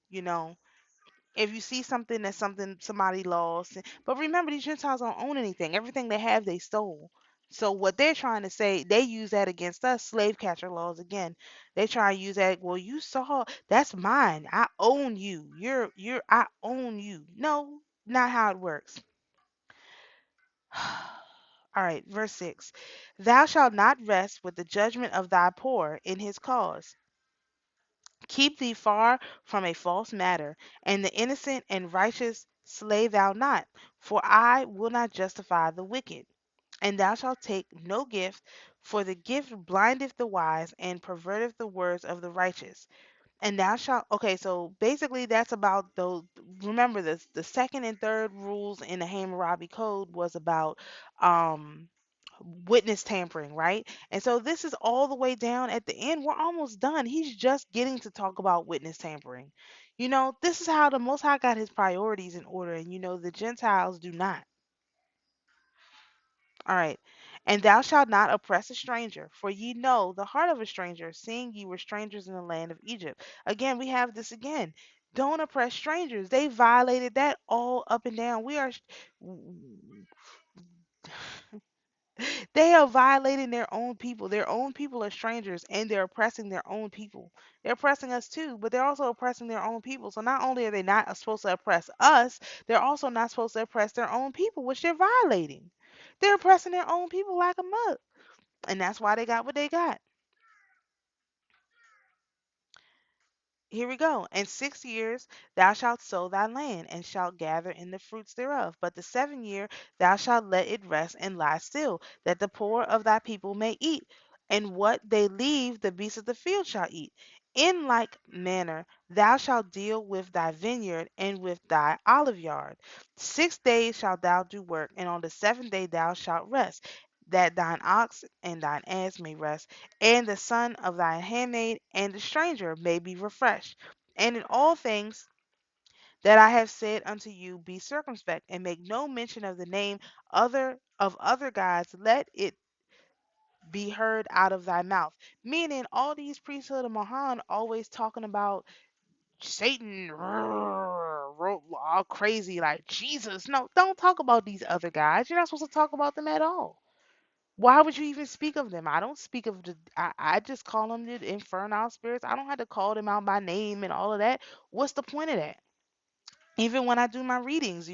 [SPEAKER 1] if you see something that's something somebody lost. But remember, these Gentiles don't own anything. Everything they have, they stole. So what they're trying to say, they use that against us, slave catcher laws again. They try to use that, well, you saw, that's mine. I own you. I own you. No. Not how it works. All right, verse 6. Thou shalt not rest with the judgment of thy poor in his cause. Keep thee far from a false matter, and the innocent and righteous slay thou not, for I will not justify the wicked. And thou shalt take no gift, for the gift blindeth the wise and perverteth the words of the righteous. And thou shalt, okay, so basically that's about those. Remember this, the second and third rules in the Hammurabi Code was about um witness tampering, right? And so this is all the way down at the end. We're almost done. He's just getting to talk about witness tampering. This is how the Most High got his priorities in order, and the Gentiles do not. All right. And thou shalt not oppress a stranger, for ye know the heart of a stranger, seeing ye were strangers in the land of Egypt. Again, we have this again. Don't oppress strangers. They violated that all up and down. They are violating their own people. Their own people are strangers and they're oppressing their own people. They're oppressing us too, but they're also oppressing their own people. So not only are they not supposed to oppress us, they're also not supposed to oppress their own people, which they're violating. They're oppressing their own people like a mug. And that's why they got what they got. Here we go. In 6 years thou shalt sow thy land, and shalt gather in the fruits thereof. But the 7th year thou shalt let it rest and lie still, that the poor of thy people may eat, and what they leave the beasts of the field shall eat. In like manner thou shalt deal with thy vineyard and with thy olive yard. 6 days shalt thou do work, and on the 7th day thou shalt rest, that thine ox and thine ass may rest, and the son of thy handmaid and the stranger may be refreshed. And in all things that I have said unto you, be circumspect, and make no mention of the name other gods, let it be heard out of thy mouth. Meaning, all these priesthood of Mahan always talking about Satan, all crazy like Jesus. No, don't talk about these other guys. You're not supposed to talk about them at all. Why would you even speak of them? I don't speak of I just call them the infernal spirits. I don't have to call them out by name and all of that. What's the point of that? Even when I do my readings,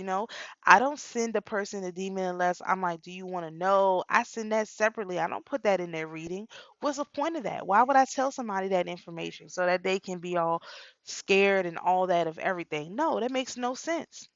[SPEAKER 1] I don't send a person a demon unless I'm like, do you want to know? I send that separately. I don't put that in their reading. What's the point of that? Why would I tell somebody that information so that they can be all scared and all that of everything? No, that makes no sense.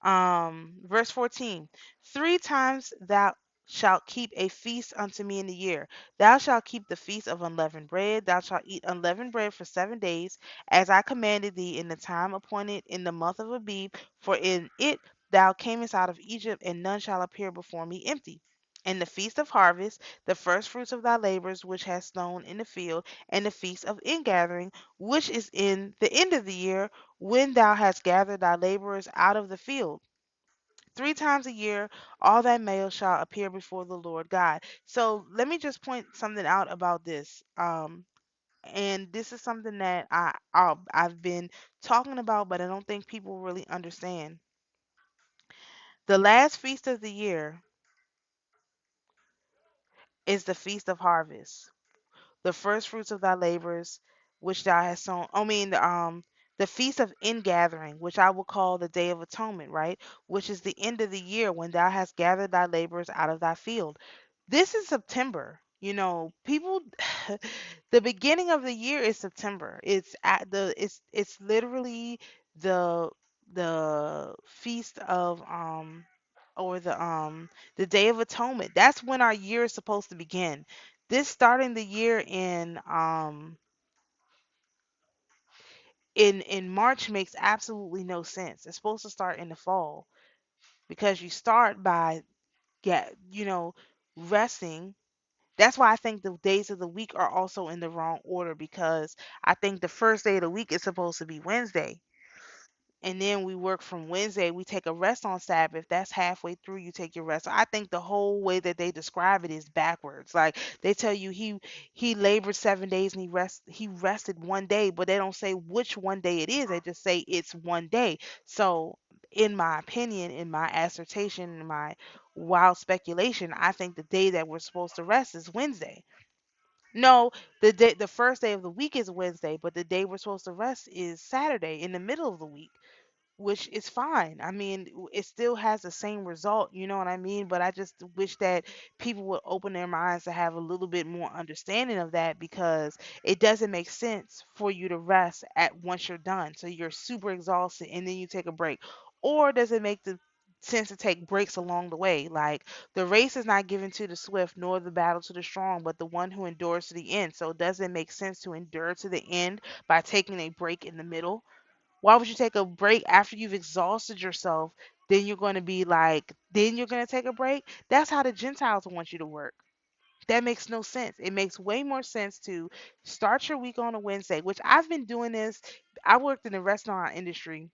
[SPEAKER 1] Verse 14. 3 times thou shalt keep a feast unto me in the year. Thou shalt keep the feast of unleavened bread. Thou shalt eat unleavened bread for 7 days, as I commanded thee in the time appointed in the month of Abib. For in it thou camest out of Egypt, and none shall appear before me empty. And the feast of harvest, the first fruits of thy labors which hast sown in the field, and the feast of ingathering, which is in the end of the year, when thou hast gathered thy laborers out of the field. 3 times a year, all thy males shall appear before the Lord God. So let me just point something out about this. And this is something that I've been talking about, but I don't think people really understand. The last feast of the year is the feast of harvest, the first fruits of thy labors which thou hast sown. I mean, the feast of ingathering, which I will call the day of atonement, right? Which is the end of the year when thou hast gathered thy labors out of thy field. This is September. People the beginning of the year is September. It's literally the the feast of or the Day of Atonement. That's when our year is supposed to begin. This starting the year in March makes absolutely no sense. It's supposed to start in the fall because you start by resting. That's why I think the days of the week are also in the wrong order because I think the first day of the week is supposed to be Wednesday. And then we work from Wednesday. We take a rest on Sabbath. That's halfway through. You take your rest. So I think the whole way that they describe it is backwards. Like they tell you he labored 7 days and he rested one day, but they don't say which one day it is. They just say it's one day. So in my opinion, in my assertion, in my wild speculation, I think the day that we're supposed to rest is Wednesday. No, the first day of the week is Wednesday, but the day we're supposed to rest is Saturday in the middle of the week. which is fine. I mean, it still has the same result, you know what I mean? But I just wish that people would open their minds to have a little bit more understanding of that, because it doesn't make sense for you to rest at once you're done. So you're super exhausted and then you take a break. Or does it make the sense to take breaks along the way? Like, the race is not given to the swift nor the battle to the strong, but the one who endures to the end. So does it make sense to endure to the end by taking a break in the middle? Why would you take a break after you've exhausted yourself? Then you're going to be like, then you're going to take a break? That's how the Gentiles want you to work. That makes no sense. It makes way more sense to start your week on a Wednesday, which I've been doing this. I worked in the restaurant industry,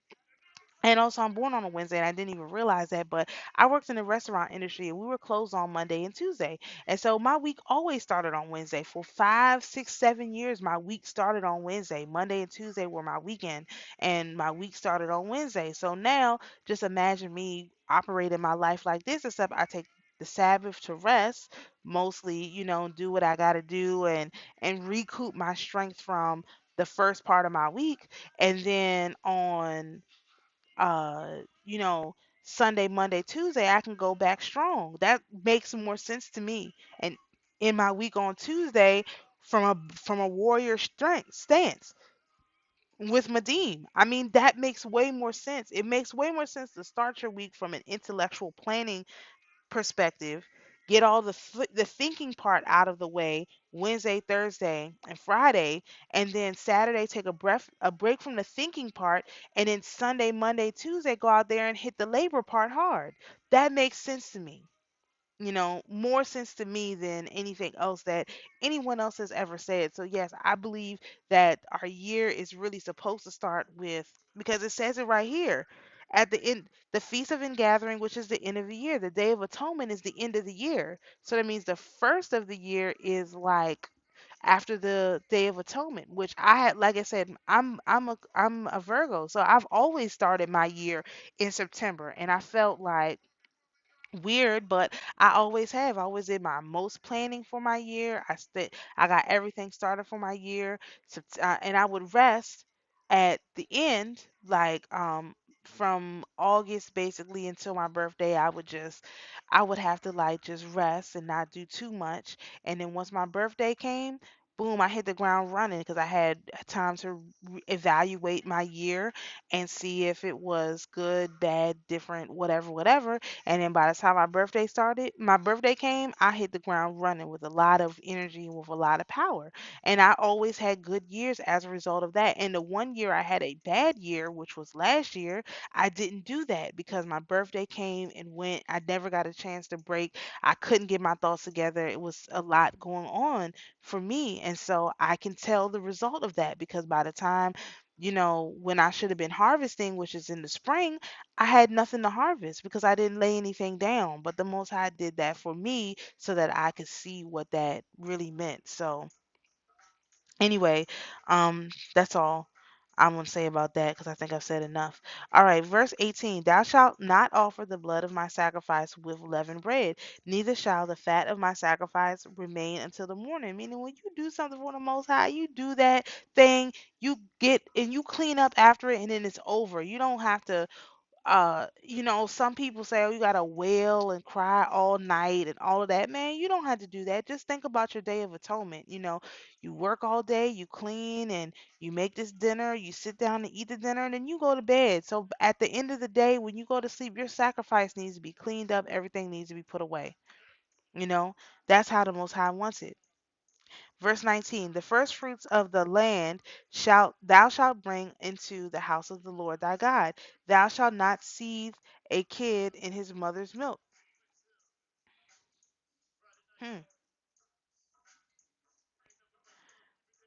[SPEAKER 1] and also, I'm born on a Wednesday, and I didn't even realize that. But I worked in the restaurant industry, and we were closed on Monday and Tuesday. And so my week always started on Wednesday. For 5, 6, 7 years, my week started on Wednesday. Monday and Tuesday were my weekend, and my week started on Wednesday. So now, just imagine me operating my life like this, except I take the Sabbath to rest, mostly, do what I got to do, and recoup my strength from the first part of my week. And then on uh, you know, Sunday, Monday, Tuesday, I can go back strong. That makes more sense to me. And in my week on Tuesday, from a warrior strength stance with Madeem. I mean, that makes way more sense. It makes way more sense to start your week from an intellectual planning perspective, get all the thinking part out of the way Wednesday, Thursday, and Friday, and then Saturday take a break from the thinking part, and then Sunday, Monday, Tuesday go out there and hit the labor part hard. That makes sense to me. More sense to me than anything else that anyone else has ever said. So yes, I believe that our year is really supposed to start with, because it says it right here at the end, the Feast of Ingathering, which is the end of the year. The Day of Atonement is the end of the year. So that means the first of the year is like after the Day of Atonement, which I had, like I said, I'm a Virgo, so I've always started my year in September, and I felt like weird, but I always have. I always did my most planning for my year. I got everything started for my year. And I would rest at the end, like from August basically until my birthday. I would have to like just rest and not do too much. And then once my birthday came, boom, I hit the ground running because I had time to evaluate my year and see if it was good, bad, different, whatever, whatever. And then by the time my birthday came, I hit the ground running with a lot of energy and with a lot of power. And I always had good years as a result of that. And the one year I had a bad year, which was last year, I didn't do that because my birthday came and went. I never got a chance to break. I couldn't get my thoughts together. It was a lot going on for me. And so I can tell the result of that because by the time, when I should have been harvesting, which is in the spring, I had nothing to harvest because I didn't lay anything down. But the Most High did that for me so that I could see what that really meant. So, anyway, that's all I'm going to say about that because I think I've said enough. All right, verse 18. Thou shalt not offer the blood of my sacrifice with leavened bread, neither shall the fat of my sacrifice remain until the morning. Meaning, when you do something for the Most High, you do that thing, you get and you clean up after it, and then it's over. You don't have to some people say, oh, you gotta wail and cry all night and all of that. Man, you don't have to do that. Just think about your day of atonement. You work all day, you clean, and you make this dinner, you sit down and eat the dinner, and then you go to bed. So at the end of the day, when you go to sleep, your sacrifice needs to be cleaned up, everything needs to be put away. You know, that's how the Most High wants it. Verse 19, the first fruits of the land thou shalt bring into the house of the Lord thy God. Thou shalt not seethe a kid in his mother's milk. Hmm.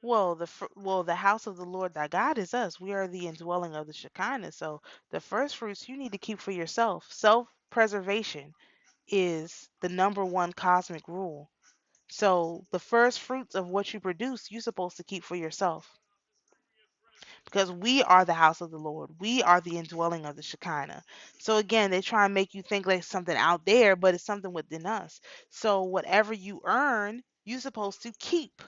[SPEAKER 1] Well, the house of the Lord thy God is us. We are the indwelling of the Shekinah. So the first fruits you need to keep for yourself. Self-preservation is the number one cosmic rule. So the first fruits of what you produce, you're supposed to keep for yourself. Because we are the house of the Lord. We are the indwelling of the Shekinah. So again, they try and make you think like something out there, but it's something within us. So whatever you earn, you're supposed to keep.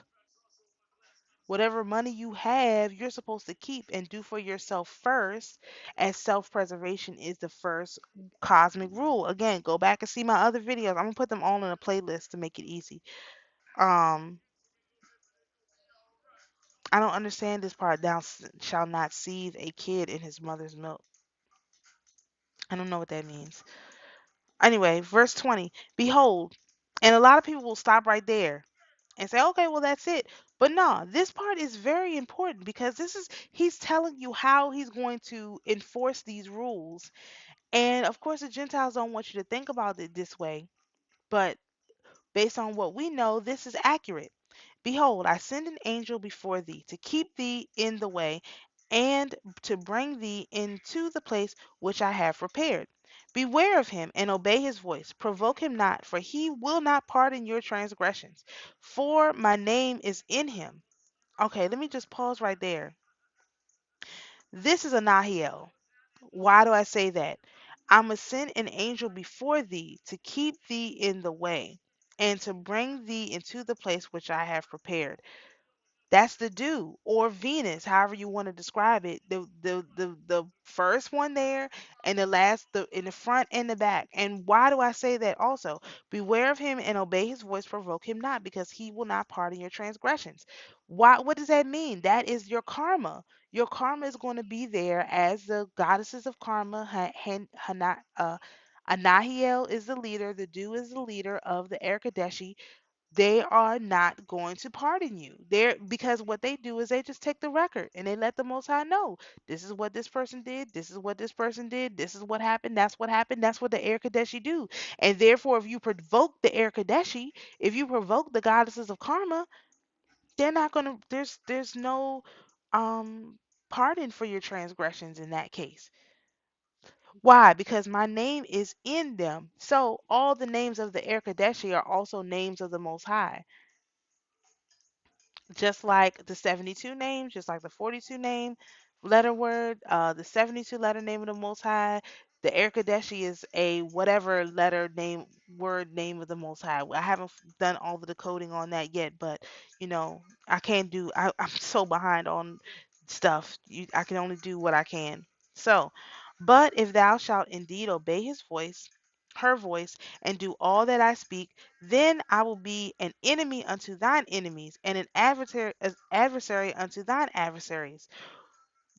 [SPEAKER 1] Whatever money you have, you're supposed to keep and do for yourself first, as self-preservation is the first cosmic rule. Again, go back and see my other videos. I'm gonna put them all in a playlist to make it easy. Um, I don't understand this part. Thou shall not seethe a kid in his mother's milk. I don't know what that means. Anyway, verse 20. Behold, and a lot of people will stop right there and say, okay, well, that's it. But no, this part is very important because he's telling you how he's going to enforce these rules. And of course, the Gentiles don't want you to think about it this way. But based on what we know, this is accurate. Behold, I send an angel before thee to keep thee in the way and to bring thee into the place which I have prepared. Beware of him and obey his voice. Provoke him not, for he will not pardon your transgressions. For my name is in him. Okay, let me just pause right there. This is a Nahiel. Why do I say that? I must send an angel before thee to keep thee in the way and to bring thee into the place which I have prepared. That's the dew or Venus, however you want to describe it. The first one there and the last the in the front and the back. And why do I say that also? Beware of him and obey his voice, provoke him not, because he will not pardon your transgressions. What does that mean? That is your karma. Your karma is going to be there as the goddesses of karma. Anahiel is the leader, the dew is the leader of the Erkadeshi. They are not going to pardon you. They're because what they do is they just take the record and they let the Most High know this is what this person did, this is what this person did, this is what happened, that's what happened, that's what the Air Kadeshi do. And therefore, if you provoke the Air Kadeshi, if you provoke the goddesses of karma, they're not gonna. There's no pardon for your transgressions in that case. Why? Because my name is in them. So all the names of the Air Kadeshi are also names of the Most High. Just like the 72 names, just like the 42 name letter word, the 72 letter name of the Most High. The Erkadeshi is a whatever letter name word name of the Most High. I haven't done all the decoding on that yet, but I can't do. I'm so behind on stuff. I can only do what I can. So, but if thou shalt indeed obey his voice, her voice, and do all that I speak, then I will be an enemy unto thine enemies, and an adversary unto thine adversaries.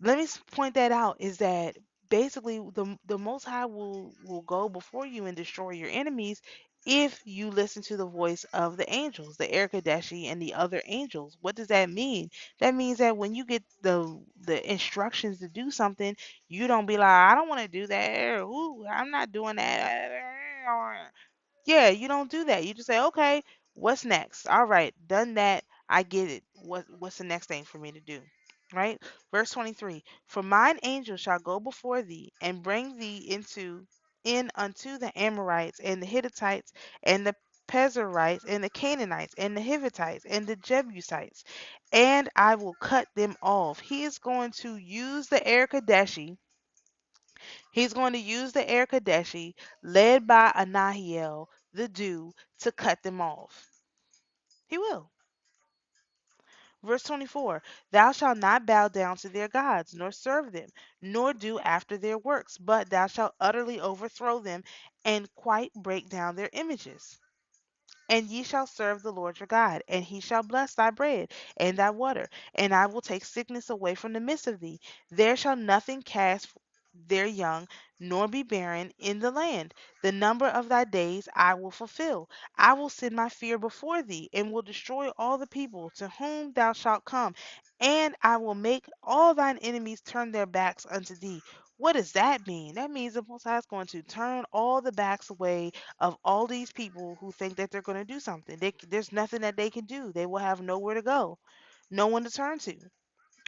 [SPEAKER 1] Let me point that out is that basically the Most High will go before you and destroy your enemies if you listen to the voice of the angels, the Erkadeshi and the other angels. What does that mean? That means that when you get the instructions to do something, you don't be like, I don't want to do that. Ooh, I'm not doing that. Yeah, you don't do that. You just say, okay, what's next? All right, done that. I get it. What's the next thing for me to do? Right? Verse 23. For mine angel shall go before thee and bring thee in unto the Amorites and the Hittites and the Pezerites and the Canaanites and the Hivitites and the Jebusites, and I will cut them off. He is going to use the Air Kadeshi. He's going to use the Air Kadeshi led by Anahiel, the dew, to cut them off. He will. Verse 24. Thou shalt not bow down to their gods, nor serve them, nor do after their works, but thou shalt utterly overthrow them and quite break down their images. And ye shall serve the Lord your God, and he shall bless thy bread and thy water, and I will take sickness away from the midst of thee. There shall nothing cast their young, nor be barren in the land. The number of thy days I will fulfill. I will send my fear before thee, and will destroy all the people to whom thou shalt come, and I will make all thine enemies turn their backs unto thee. What does that mean? That means the Most High is going to turn all the backs away of all these people who think that they're going to do something. There's nothing that they can do. They will have nowhere to go, no one to turn to.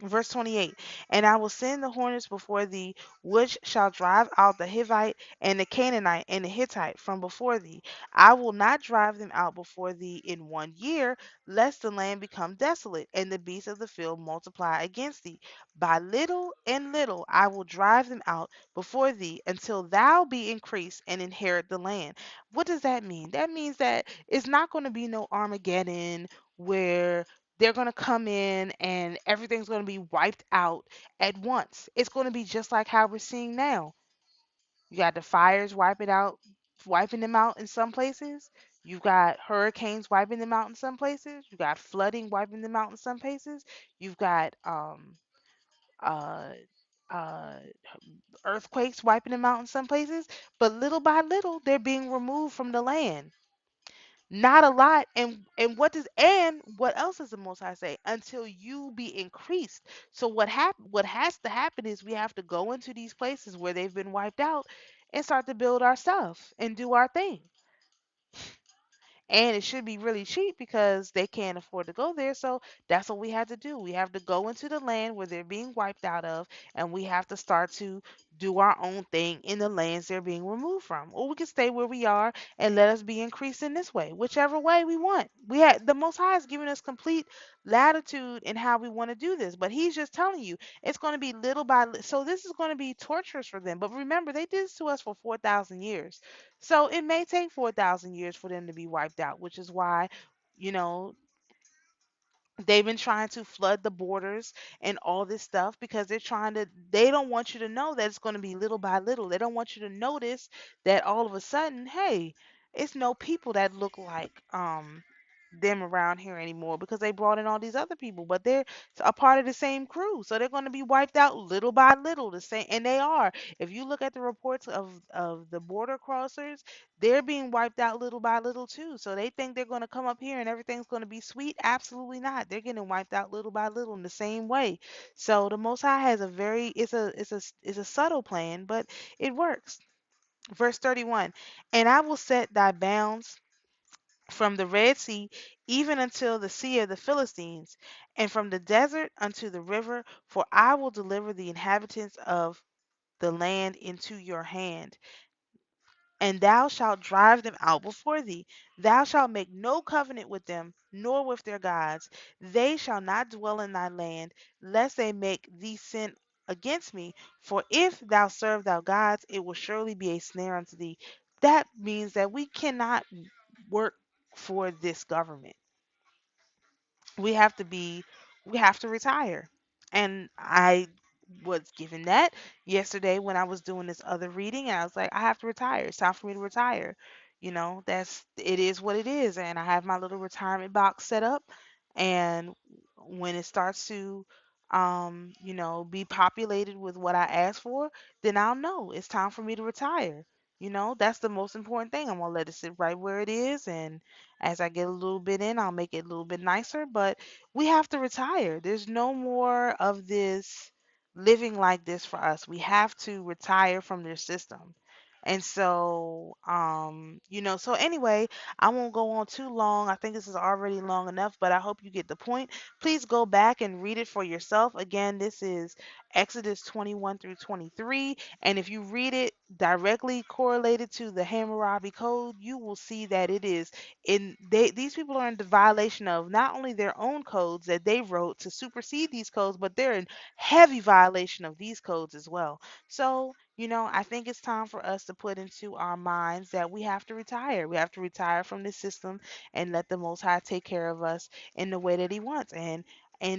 [SPEAKER 1] Verse 28. And I will send the hornets before thee, which shall drive out the Hivite and the Canaanite and the Hittite from before thee. I will not drive them out before thee in 1 year, lest the land become desolate, and the beasts of the field multiply against thee. By little and little I will drive them out before thee, until thou be increased and inherit the land. What does that mean? That means that it's not going to be no Armageddon where they're going to come in and everything's going to be wiped out at once. It's going to be just like how we're seeing now. You got the fires wiping them out in some places. You've got hurricanes wiping them out in some places. You got flooding wiping them out in some places. You've got uh, uh, earthquakes wiping them out in some places. But little by little, they're being removed from the land. Not a lot. And what else does the Most High say? Until you be increased. So what has to happen is we have to go into these places where they've been wiped out and start to build our stuff and do our thing. And it should be really cheap because they can't afford to go there. So that's what we have to do. We have to go into the land where they're being wiped out of, and we have to start to do our own thing in the lands they're being removed from. Or we can stay where we are and let us be increased in this way, whichever way we want. We had the Most High has given us complete latitude in how we want to do this, but He's just telling you it's going to be little by little. So this is going to be torturous for them. But remember, they did this to us for 4,000 years. So it may take 4,000 years for them to be wiped out, which is why, you know, they've been trying to flood the borders and all this stuff because they don't want you to know that it's going to be little by little. They don't want you to notice that all of a sudden, hey, it's no people that look like them around here anymore because they brought in all these other people, but they're a part of the same crew. So they're going to be wiped out little by little, the same, and they are. If you look at the reports of the border crossers, they're being wiped out little by little too. So they think they're going to come up here and everything's going to be sweet. Absolutely not. They're getting wiped out little by little in the same way. So the Most High has a very it's a subtle plan, but it works. Verse 31. And I will set thy bounds from the Red Sea even until the sea of the Philistines, and from the desert unto the river, for I will deliver the inhabitants of the land into your hand, and thou shalt drive them out before thee. Thou shalt make no covenant with them, nor with their gods. They shall not dwell in thy land, lest they make thee sin against me. For if thou serve thy gods, it will surely be a snare unto thee. That means that we cannot work for this government. we have to be we have to retire. And I was given that yesterday when I was doing this other reading, and I was like, I have to retire. It's time for me to retire. That's it is what it is. And I have my little retirement box set up, and when it starts to be populated with what I asked for, then I'll know it's time for me to retire. That's the most important thing. I'm gonna let it sit right where it is, and as I get a little bit in, I'll make it a little bit nicer. But we have to retire. There's no more of this living like this for us. We have to retire from their system. And so, so anyway, I won't go on too long. I think this is already long enough, but I hope you get the point. Please go back and read it for yourself. Again, this is Exodus 21 through 23. And if you read it directly correlated to the Hammurabi Code, you will see that it is these people are in the violation of not only their own codes that they wrote to supersede these codes, but they're in heavy violation of these codes as well. So, I think it's time for us to put into our minds that we have to retire. We have to retire from this system and let the Most High take care of us in the way that He wants. And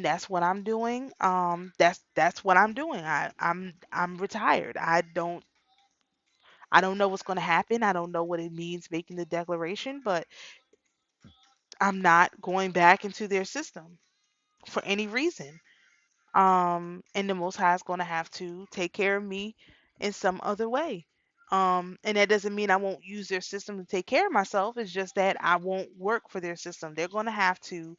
[SPEAKER 1] that's what I'm doing. That's what I'm doing. I'm retired. I don't know what's going to happen. I don't know what it means making the declaration, but I'm not going back into their system for any reason. And the Most High is going to have to take care of me in some other way. And that doesn't mean I won't use their system to take care of myself. It's just that I won't work for their system. They're going to have to,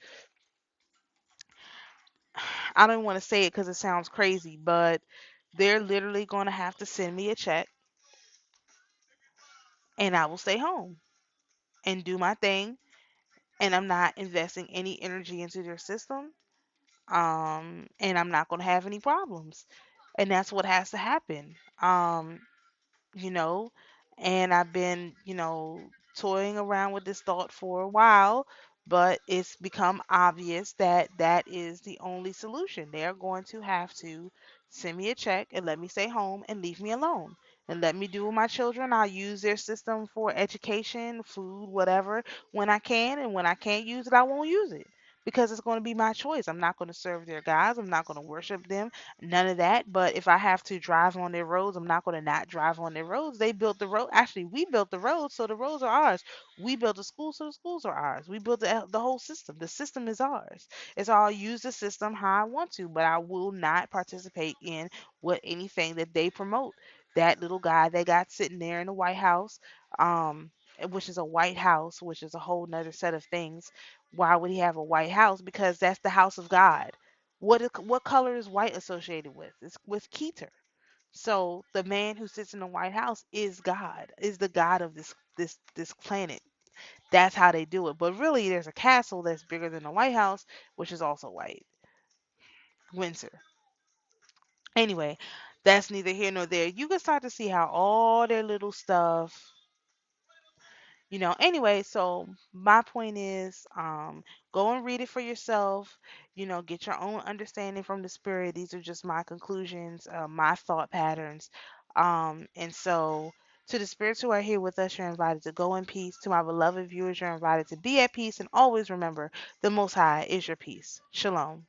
[SPEAKER 1] I don't want to say it because it sounds crazy, but they're literally going to have to send me a check and I will stay home and do my thing. And I'm not investing any energy into their system. And I'm not going to have any problems. And that's what has to happen. You know, and I've been, toying around with this thought for a while, but it's become obvious that that is the only solution. They are going to have to send me a check and let me stay home and leave me alone. And let me do with my children. I'll use their system for education, food, whatever, when I can. And when I can't use it, I won't use it. because it's going to be my choice. I'm not going to serve their gods. I'm not going to worship them. None of that. But if I have to drive on their roads, I'm not going to not drive on their roads. They built the road. Actually, we built the roads, so the roads are ours. We built the schools, so the schools are ours. We built the whole system. The system is ours. It's all use the system how I want to, but I will not participate in what anything that they promote. That little guy they got sitting there in the White House, um, which is a White House, which is a whole nother set of things. Why would he have a white house? Because that's the house of God. What color is white associated with? It's with Keter. So the man who sits in the White House is God, is the God of this planet. That's how they do it. But really, there's a castle that's bigger than the White House, which is also white, Windsor. Anyway, that's neither here nor there. You can start to see how all their little stuff, anyway. So my point is, go and read it for yourself. Get your own understanding from the spirit. These are just my conclusions, my thought patterns. And so to the spirits who are here with us, you're invited to go in peace. To my beloved viewers, you're invited to be at peace, and always remember, the Most High is your peace. Shalom.